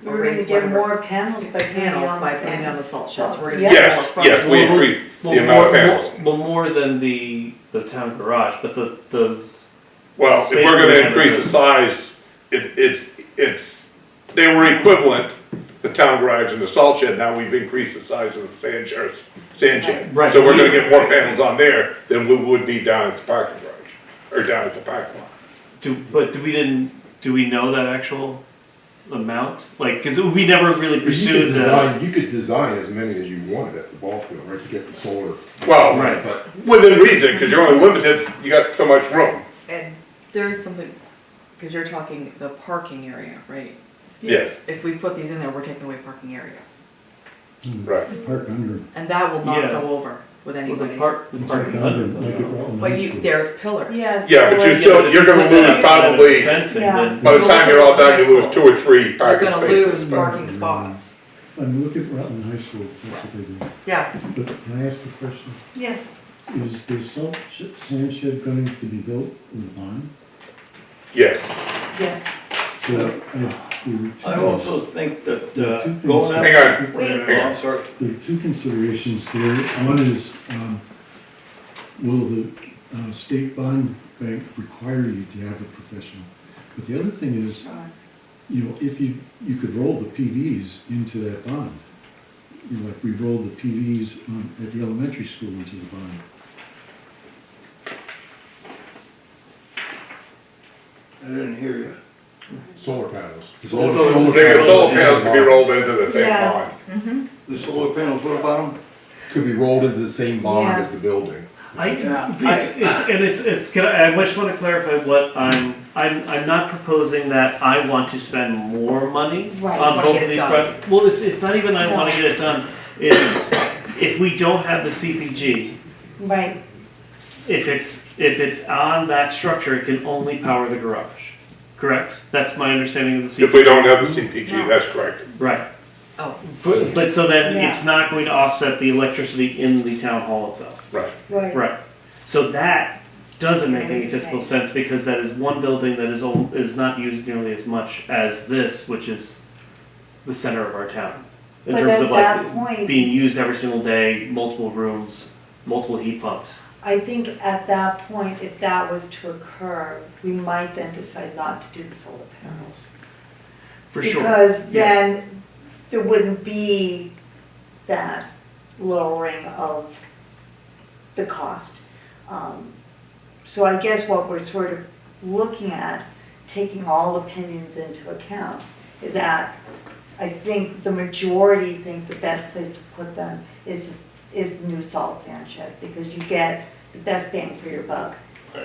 We're gonna get more panels by putting panels on by the putting on sand. the salt sheds? We're gonna Yeah. get more Yes, from yes, it. we increased the amount of panels. Well, more than the town garage, but the Well, if Space we're gonna and increase the size, they were equivalent, the town garage and the salt shed. Now we've increased the size of the sand shed. Right. So we're gonna get more panels on there than we would be down at the parking garage, or down at the parking lot. do we know that actual amount? Like, cause we never really pursued the. You could design as many as you wanted at the ball field, right, to get the solar. Well, Right. But within reason, because you're only limited, you got so much room. And there is something, because you're talking the parking area, right? Yes, If we put these in there, we're taking away parking areas. right. Park under, And that will not Yeah. go over with Well, the anybody. park, the park parking under, lot. like at Rutland But High you, School. there's pillars. Yes. Yeah, but or- you're gonna lose probably, Fencing, Yeah. then. by the time you're all done, you lose 2 or 3 You're parking gonna spaces. lose parking spots. I mean, look at Rutland High School, that's what they do. Yeah, But can I ask a question? Yes, Is the sand shed going to be built with a bond? Yes, yes. So, there were two I things. also think that, There are two things. going hang after. on, Wait. hang on. Sorry. There are two considerations there. One is, will the state bond bank require you to have a professional? But the other thing is, if you could roll the PVs into that bond. Like we rolled the PVs at the elementary school into the bond. I didn't hear you. solar panels. Solar Solar panels can be rolled into the same Yes. bond. The solar panels, what about them? Could be rolled into the same bond as Yes. the building. Yeah. I just want to clarify what I'm not proposing that I want to spend more money Right. on Just wanna both get of it these done. projects. Well, it's not even I want to get it done. If we don't have the CPG, Right, if it's on that structure, it can only power the garage. Correct? That's my understanding of the CPG. If we don't have the CPG, that's correct. Right. oh, But so then Yeah. it's not going to offset the electricity in the town hall itself. Right. right. Right. So that doesn't make What any are you fiscal saying? sense because that is one building that is not used nearly as much as this, which is the center of our town. In But terms at of that like point- being used every single day, multiple rooms, multiple heat pumps. I think at that point, if that was to occur, we might then decide not to do the solar panels. For sure. Because Yeah. then there wouldn't be that lowering of the cost. So I guess what we're sort of looking at, taking all opinions into account, is that I think the majority think the best place to put them is the new salt sand shed, because you get the best bang for your buck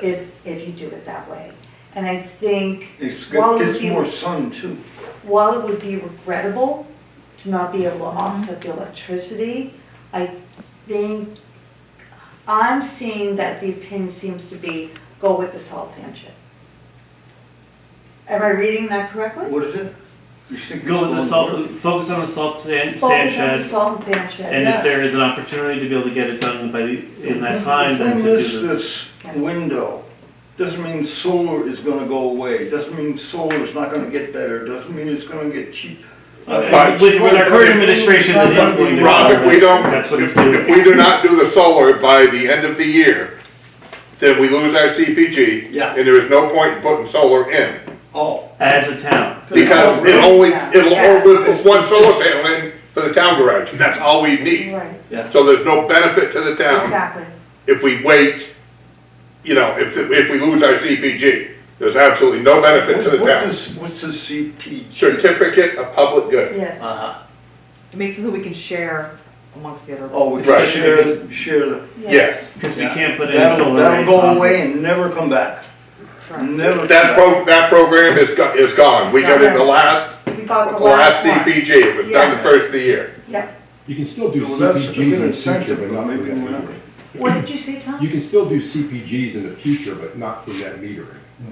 if you do it that way. And I think while Gets more sun too. while it would be regrettable to not be able to offset the electricity, I think I'm seeing that the opinion seems to be go with the salt sand shed. Am I reading that correctly? What is it? You think Go with the it's salt, going focus on the salt sand Focus on the shed, salt and sand shed. and if there is an opportunity to be able to get it done in that time, then If to we do miss this. this window, doesn't mean solar is gonna go away, doesn't mean solar is not gonna get better, doesn't mean it's gonna get cheap. But- With our current administration, it is going to. Rob, if we don't, That's what it's if we doing. do not do the solar by the end of the year, then we lose our CPG. Yeah. And there is no point in putting solar in, Oh, As a town. because Yeah. it'll Yes. only put one solar panel in for the town garage, and that's all we need. Right, So there's no benefit to the town exactly. if we wait, if we lose our CPG. There's absolutely no benefit to the town. what's the CP? Certificate of public good. Yes. Uh-huh. It makes it so we can share amongst the other. Oh, we Right. share the. Yes. Because we can't put in That'll solar arrays. go on- away and never come back. Correct. Never come That back. that program is gone. We got it the last We got the last one. CPG. It was done the Yes. first of the year. You can still do Well, that's a CPGs in good the future, incentive, but but not for maybe net we're not. metering. What did you say, Tom? You can still do CPGs in the future, but not for net metering.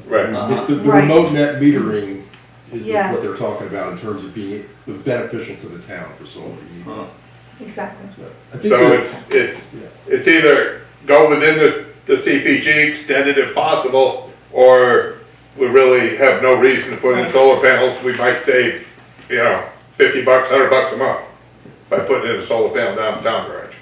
Right. Uh-huh. This- The Right. remote net metering is Yes. what they're talking about in terms of being beneficial to the town for solar. Uh, Exactly. I think So that- it's either go within the CPG, extend it if possible, or we really have no reason to put in solar panels. We might save, $50, $100 a month by putting in a solar panel downtown garage.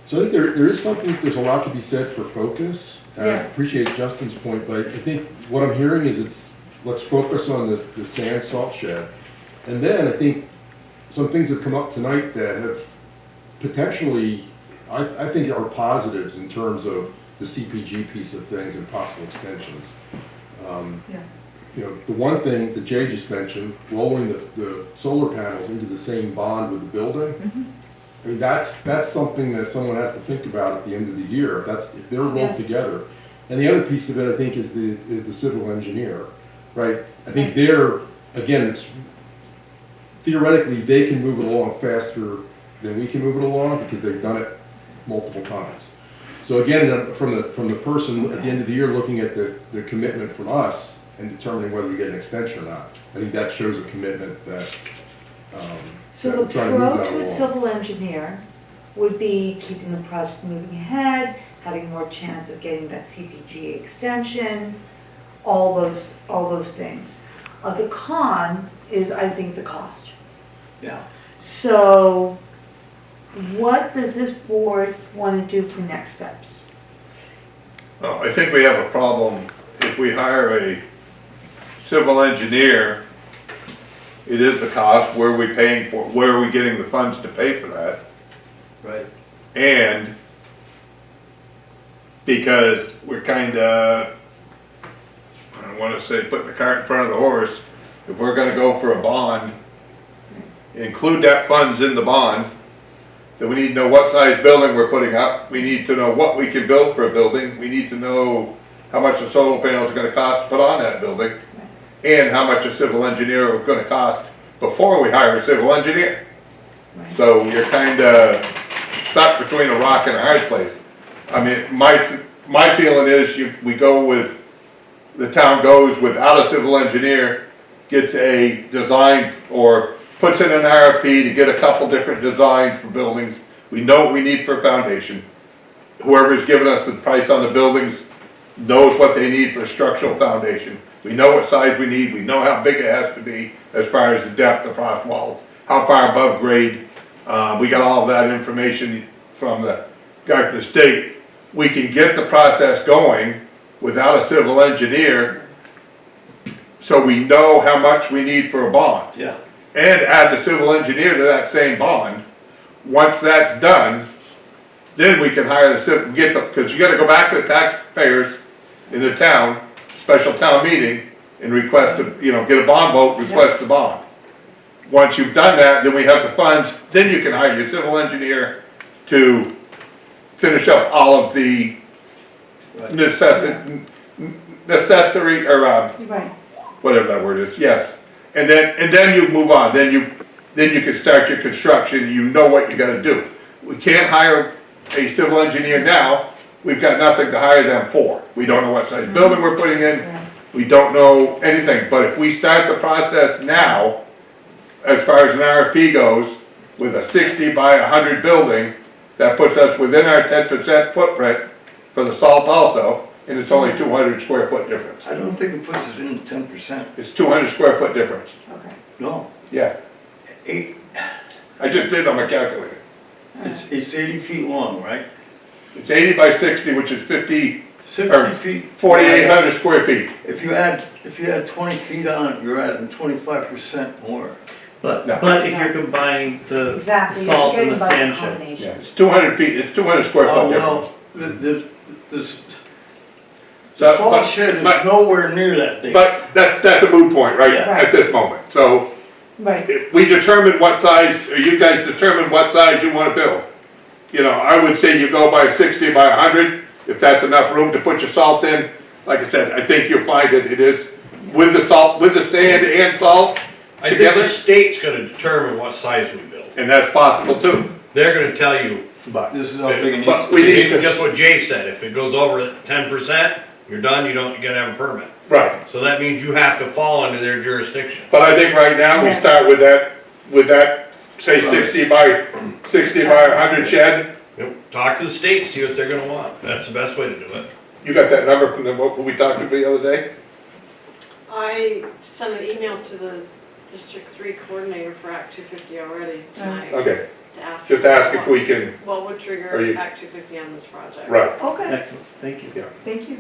So I think there is something, there's a lot to be said for focus. I Yes. appreciate Justin's point, but I think what I'm hearing is let's focus on the sand salt shed. And then I think some things have come up tonight that have potentially, I think are positives in terms of the CPG piece of things and possible extensions. Yeah. The one thing that Jay just mentioned, rolling the solar panels into the same bond with the building. I mean, that's something that someone has to think about at the end of the year, if they're rolled Yes. together. And the other piece of it, I think, is the civil engineer, right? I think it's theoretically, they can move it along faster than we can move it along because they've done it multiple times. So again, from the person at the end of the year looking at the commitment from us and determining whether we get an extension or not, I think that shows a commitment that, So that the we're trying to pro move that to a along. civil engineer would be keeping the project moving ahead, having more chance of getting that CPG extension, all those things. The con is, I think, the cost. Yeah. So what does this board want to do for next steps? Well, I think we have a problem if we hire a civil engineer. It is the cost, where are we paying for, where are we getting the funds to pay for that? Right. And because we're kinda, I don't wanna say putting the cart in front of the horse, if we're gonna go for a bond, include that funds in the bond, then we need to know what size building we're putting up, we need to know what we can build for a building, we need to know how much the solar panels are gonna cost to put on that building, and how much a civil engineer is gonna cost before we hire a civil engineer. Right. So you're kinda stuck between a rock and a hard place. I mean, my feeling is we go with, the town goes without a civil engineer, gets a design or puts in an RFP to get a couple different designs for buildings. We know what we need for a foundation. Whoever's giving us the price on the buildings knows what they need for a structural foundation. We know what size we need, we know how big it has to be as far as the depth of frost walls, how far above grade. We got all of that information from the guy from the state. We can get the process going without a civil engineer, so we know how much we need for a bond. Yeah. And add the civil engineer to that same bond. Once that's done, then we can hire the civil, because you gotta go back to the taxpayers in the town, special town meeting, and request, get a bond vote, request the bond. Once you've done that, then we have the funds, then you can hire your civil engineer to finish up all of the necessary, or, Right. whatever that word is, yes. And then you move on, then you can start your construction, you know what you gotta do. We can't hire a civil engineer now, we've got nothing to hire them for. We don't know what size building we're putting in, Right. we don't know anything, but if we start the process now, as far as an RFP goes, with a 60 by 100 building, that puts us within our 10% footprint for the salt also, and it's only 200 square foot difference. I don't think it puts us in 10%. It's 200 square foot difference, Okay. No, yeah. 8, I just did on my calculator. it's 80 feet long, right? It's 80 by 60, which is 60 feet. 4,800 square feet. If you add 20 feet on it, you're adding 25% more. But, No. but if you're combining the Exactly. salt You're and the forgetting sand about the sheds. combination. Yeah, it's 200 feet, it's 200 square Oh, foot difference. well, this So, salt but- shed is but- nowhere near that big. But that's a moot point, right, Yeah. at this moment. So Right. if we determine what size, or you guys determine what size you wanna build. I would say you go by 60 by 100, if that's enough room to put your salt in. Like I said, I think you'll find that it is, with the salt, with the sand and salt I think together, the state's gonna determine what size we build. and that's possible too. They're gonna tell you, But, This is how big it needs but to we be. need to, just what Jay said, if it goes over 10%, you're done, you gotta have a permit. right. So that means you have to fall under their jurisdiction. But I think right now, we Yes. start with that, say 60 by 100 shed. Yep. Talk to the state, see what they're gonna want. That's the best way to do it. You got that number from what we talked about the other day? I sent an email to the District 3 coordinator for Act 250 already tonight Okay, to ask. just ask if we can, What would Are trigger you- Act 250 on this project? right. Okay, Excellent, thank you. thank you.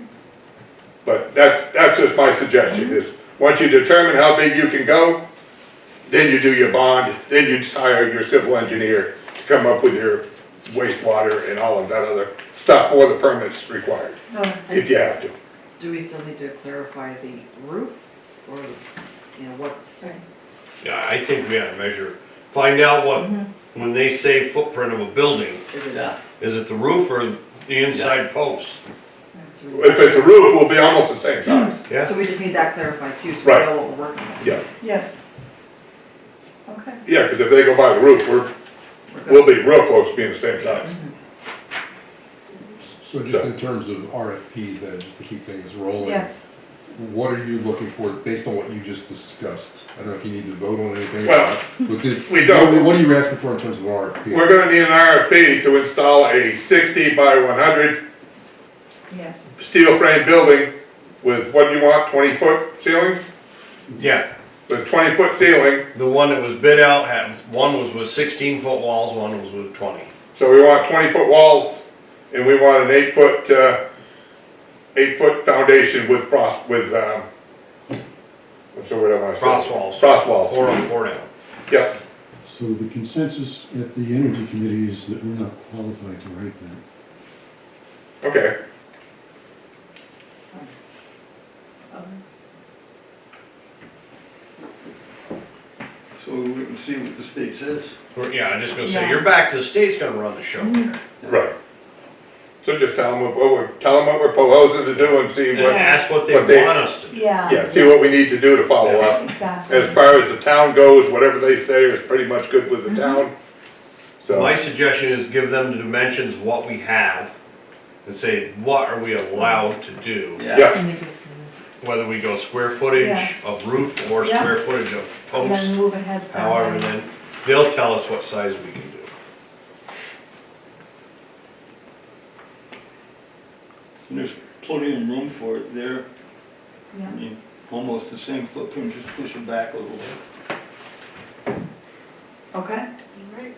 But that's just my suggestion is, once you determine how big you can go, then you do your bond, then you hire your civil engineer to come up with your wastewater and all of that other stuff, or the permits required, No, if you have to. Do we still need to clarify the roof, or, what's? Right. Yeah, I think we gotta measure, find out what, when they say footprint of a building, Yeah. is it the roof or the inside post? If it's a roof, we'll be almost the same size. Yeah. So we just need that clarified too, so we Right. know what we're working with. Yeah, Yes. Okay. yeah, because if they go by the roof, we'll be real close to being the same size. So just in terms of RFPs then, just to keep things rolling. Yes. What are you looking for based on what you just discussed? I don't know if you need to vote on anything. Well, but we don't. What are you asking for in terms of an RFP? We're gonna need an RFP to install a 60 by 100 Yes. steel frame building with, what do you want, 20-foot ceilings? Yeah, With a 20-foot ceiling, the one that was bid out had, one was with 16-foot walls, one was with 20. so we want 20-foot walls, and we want an 8-foot foundation with what's the word I want to say? Frost walls. Frost walls, 4 on 4 down. yep. So the consensus at the Energy Committee is that we're not qualified to write that. Okay, So we can see what the state says. Yeah, I'm just gonna Yeah. say, you're back to the state's gonna run the show here. right. So just tell them what we're proposing to do and see And what, ask what What they they- want us to do. yeah, see what we need to do to follow up. Exactly. As far as the town goes, whatever they say is pretty much good with the town. So, My suggestion is give them the dimensions of what we have and say, what are we allowed to do? yeah, And Whether we go square footage Yes. of roof or Yeah. square footage of then posts, move ahead. that however, way. then they'll tell us what size we can do. And there's plenty of room for it there. Yeah. I mean, almost the same footprint, just push it back a little bit. Okay. All right.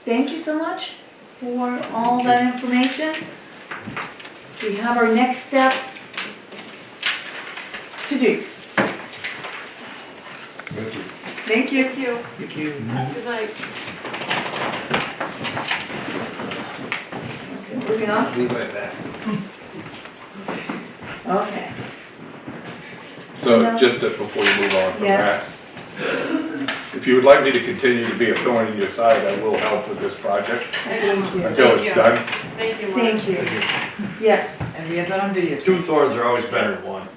Thank you so much for all that information. We have our next step to do. That's it. Thank you. Thank you. Thank you. Good night. moving on? Leave it at that. Okay. So just before you move on from Yes. that, if you would like me to continue to be a thorn in your side, I will help with this project Thank you. until it's done. Thank you, Mark. Thank you. Yes, And we have that on video. Two thorns are always better than one.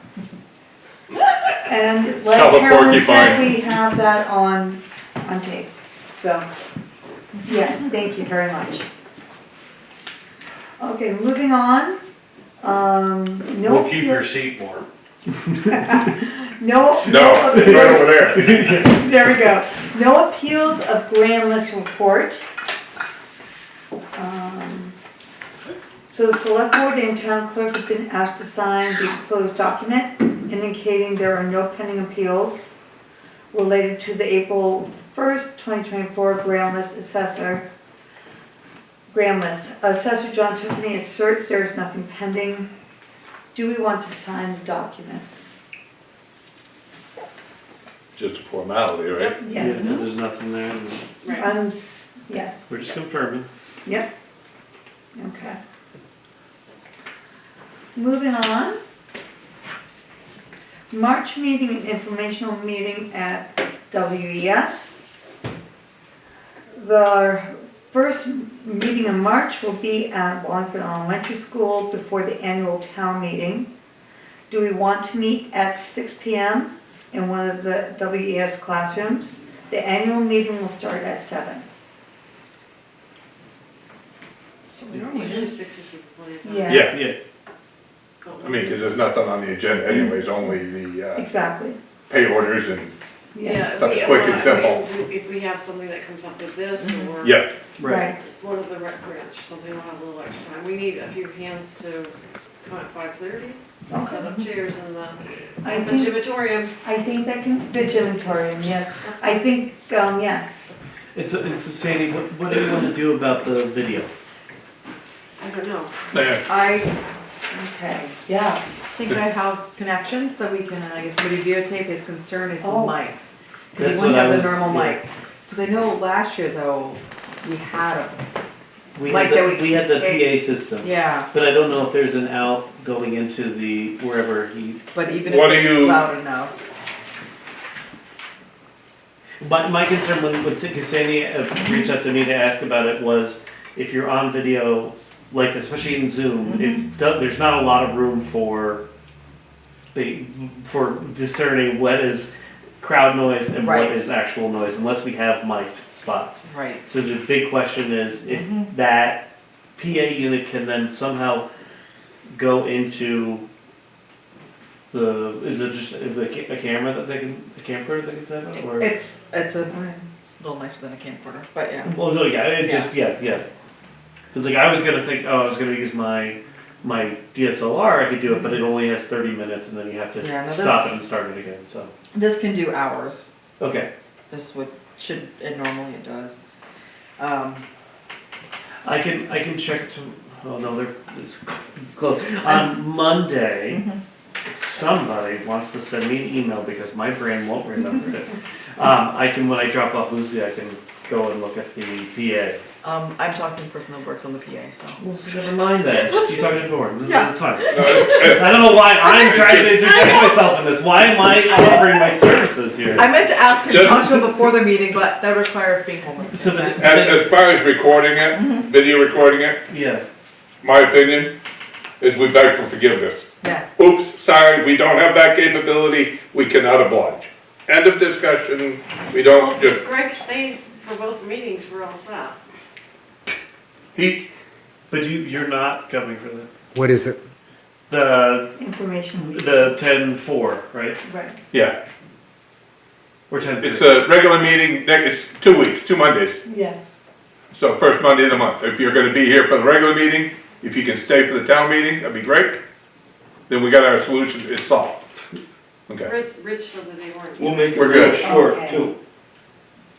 and Tell like the Carolyn said, porcupine. we have that on tape. So, yes, thank you very much. Okay, moving on. No. We'll keep your seat warm. No. No, right over there. There we go. No appeals of grand list report. So the select board and town clerk have been asked to sign the enclosed document indicating there are no pending appeals related to the April 1st, 2024 grand list assessor. Grand list. Assessor John Tiffany asserts there is nothing pending. Do we want to sign the document? Just a formality, right? Yeah, Yes. because there's nothing there, and Right. Yes. we're just confirming. Yep. Okay. Moving on. March meeting and informational meeting at WES. The first meeting in March will be at Wallingford Elementary School before the annual town meeting. Do we want to meet at 6 p.m. in one of the WES classrooms? The annual meeting will start at 7. Usually 6 is plenty of time. Yes. Yeah. Yeah, I mean, because there's nothing on the agenda anyways, only the Exactly. pay orders and, Yes. Yeah, Something if quick we- and simple. If we have something that comes up with this, or yeah. Right. it's one of the rec grants or something, we'll have a little extra time. We need a few hands to come at 5:30, set up chairs in the I think, gymatorium. I think that can, the gymatorium, yes. I think, yes. it's a Sandy, what do you want to do about the video? I don't know. Okay, yeah. I think I have connections that we can, I guess, videotape. His concern is the Oh. mics. Because That's he wouldn't what I have the was- normal yeah. mics. Because I know last year though, we had them. We Like had that the, we had the they- PA system, Yeah, but I don't know if there's an out going into the, wherever he, but even What if do it's you- loud enough. my concern when Sandy reached out to me to ask about it was, if you're on video, like especially in Zoom, there's not a lot of room for discerning what is crowd noise and Right. what is actual noise, unless we have mic spots. Right. So the big question is if that PA unit can then somehow go into is it just a camera that they can, a camcorder they can set up, or? It's a little nicer than a camcorder, but yeah. Well, no, yeah, it just, yeah. Cause like I was gonna think, I was gonna use my DSLR, I could do it, but it only has 30 minutes and then you have to Yeah, no, stop this- it and start it again, so. This can do hours. Okay, This normally it does. I can check to, oh no, it's close. On Monday, if somebody wants to send me an email, because my brain won't remember it, when I drop off Lucy, I can go and look at the PA. I'm talking to the person that works on the PA, so. Well, so never mind that, you're talking to Dorn, Yeah. that's fine. No, it's- I don't know why I'm trying to interject myself in this, why am I offering my services here? I meant to ask him to Just- talk to him before the meeting, but that requires being home with So him. then- As far as recording it, video recording it, Yeah, my opinion is we beg for forgiveness. Yeah, Oops, sorry, we don't have that capability, we cannot oblige. End of discussion, we Well, don't just, if Greg stays for both meetings, we're all set. but you're not coming for What is it? the Information, 10-4, right? right. yeah. Or 10-3? It's a regular meeting, it's 2 weeks, 2 Mondays. Yes. So first Monday of the month. If you're gonna be here for the regular meeting, if you can stay for the town meeting, that'd be great. Then we got our solution, it's solved. Okay, Rich said that they weren't. We'll make it We're real good. short Okay. too.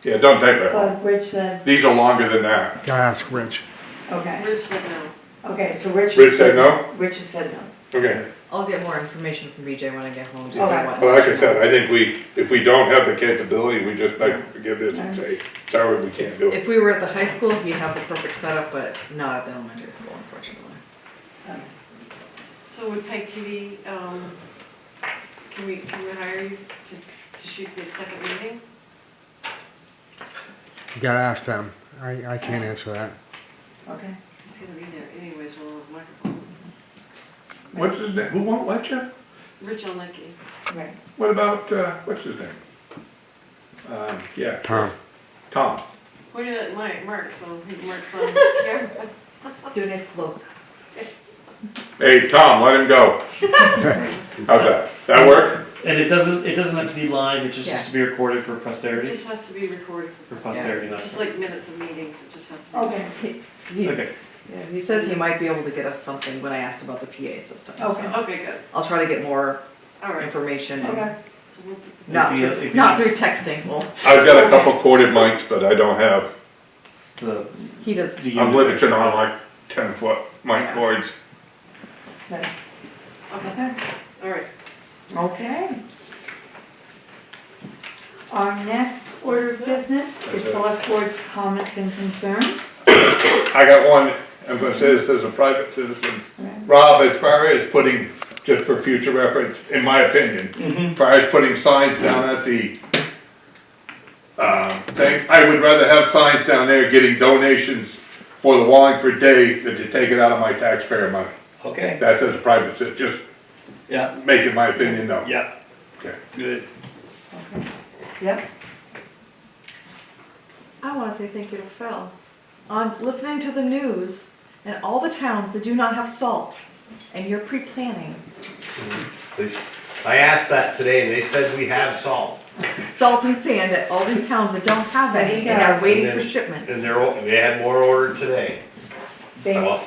yeah, don't take that long. But Rich said, These are longer than that. Gotta ask Rich. okay. Rich said no. Okay, so Rich. Rich said no? Rich has said no. Okay, I'll get more information from BJ when I get home to see Okay. what. Well, like I said, I think if we don't have the capability, we just beg forgiveness and say, sorry, we can't do it. If we were at the high school, he'd have the perfect setup, but not at the elementary school, unfortunately. So with Peg TV, can we hire you to shoot the second meeting? You gotta ask them. I can't answer that. Okay. He's gonna be there anyways with all those microphones. What's his name? Who won't let you? Rich Olecki. Right. What about, what's his name? Yeah. Tom. Tom. Pointed at Mark, so Mark's on camera. Doing his close. Hey, Tom, let him go. How's that? That work? And it doesn't have to be live, it just Yeah. has to be recorded for It posterity? just has to be recorded For posterity, not. just like minutes of meetings, it just has to be. Okay. Okay. Yeah, he says he might be able to get us something when I asked about the PA system. so Okay. Okay, good, I'll try to get more all right. information. and Okay. So we'll put this. Not If you- through, if you not need- through texting, well, I've got a couple corded mics, but I don't have, The, he does. the I'm unit. limited on like 10-foot mic Yeah. cords. Okay, Okay. all right. Okay. Our next order of business is select board's comments and concerns. I got one, I'm gonna say this as a private citizen. Rob, as far as putting, just for future reference, in my opinion, as far as putting signs down at the thing, I would rather have signs down there getting donations for the Wallingford Day than to take it out of my taxpayer money. Okay, That's as a private citizen, just yeah, making my opinion known. yeah, Okay. good. Yep. I wanna say thank you to Phil. On listening to the news and all the towns that do not have salt and you're pre-planning. I asked that today and they said we have salt. Salt and sand at all these towns that don't have any and are waiting for And shipments. they had more ordered today. They, Well,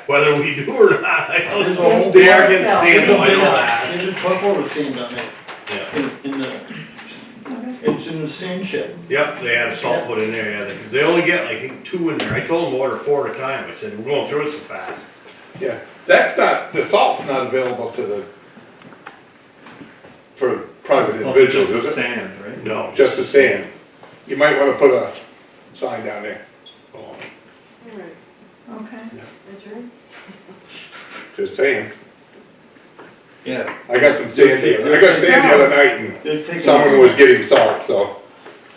whether we do or not, I don't There's a know. whole They are pile. getting sand, though, I know that. There's a truckload of sand on there, Yeah. in the, it's in the sand shed. Yep, they have salt put in there, yeah, they only get, I think, 2 in there. I told them to order 4 at a time. I said, we're going through it so fast. Yeah, that's not, the salt's not available to the, for private Well, individuals, just is it? sand, right? No. Just the sand. You might wanna put a sign down there, Oh, All right, okay. adjourn? just saying. Yeah. I got some sand here, I got sand the other night and They're taking. someone was getting salt, so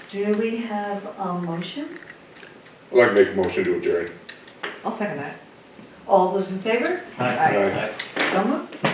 Do we have a motion? I'd like to make a motion to adjourn. I'll second that. All those in favor? Hi. Aye. Aye. So moved.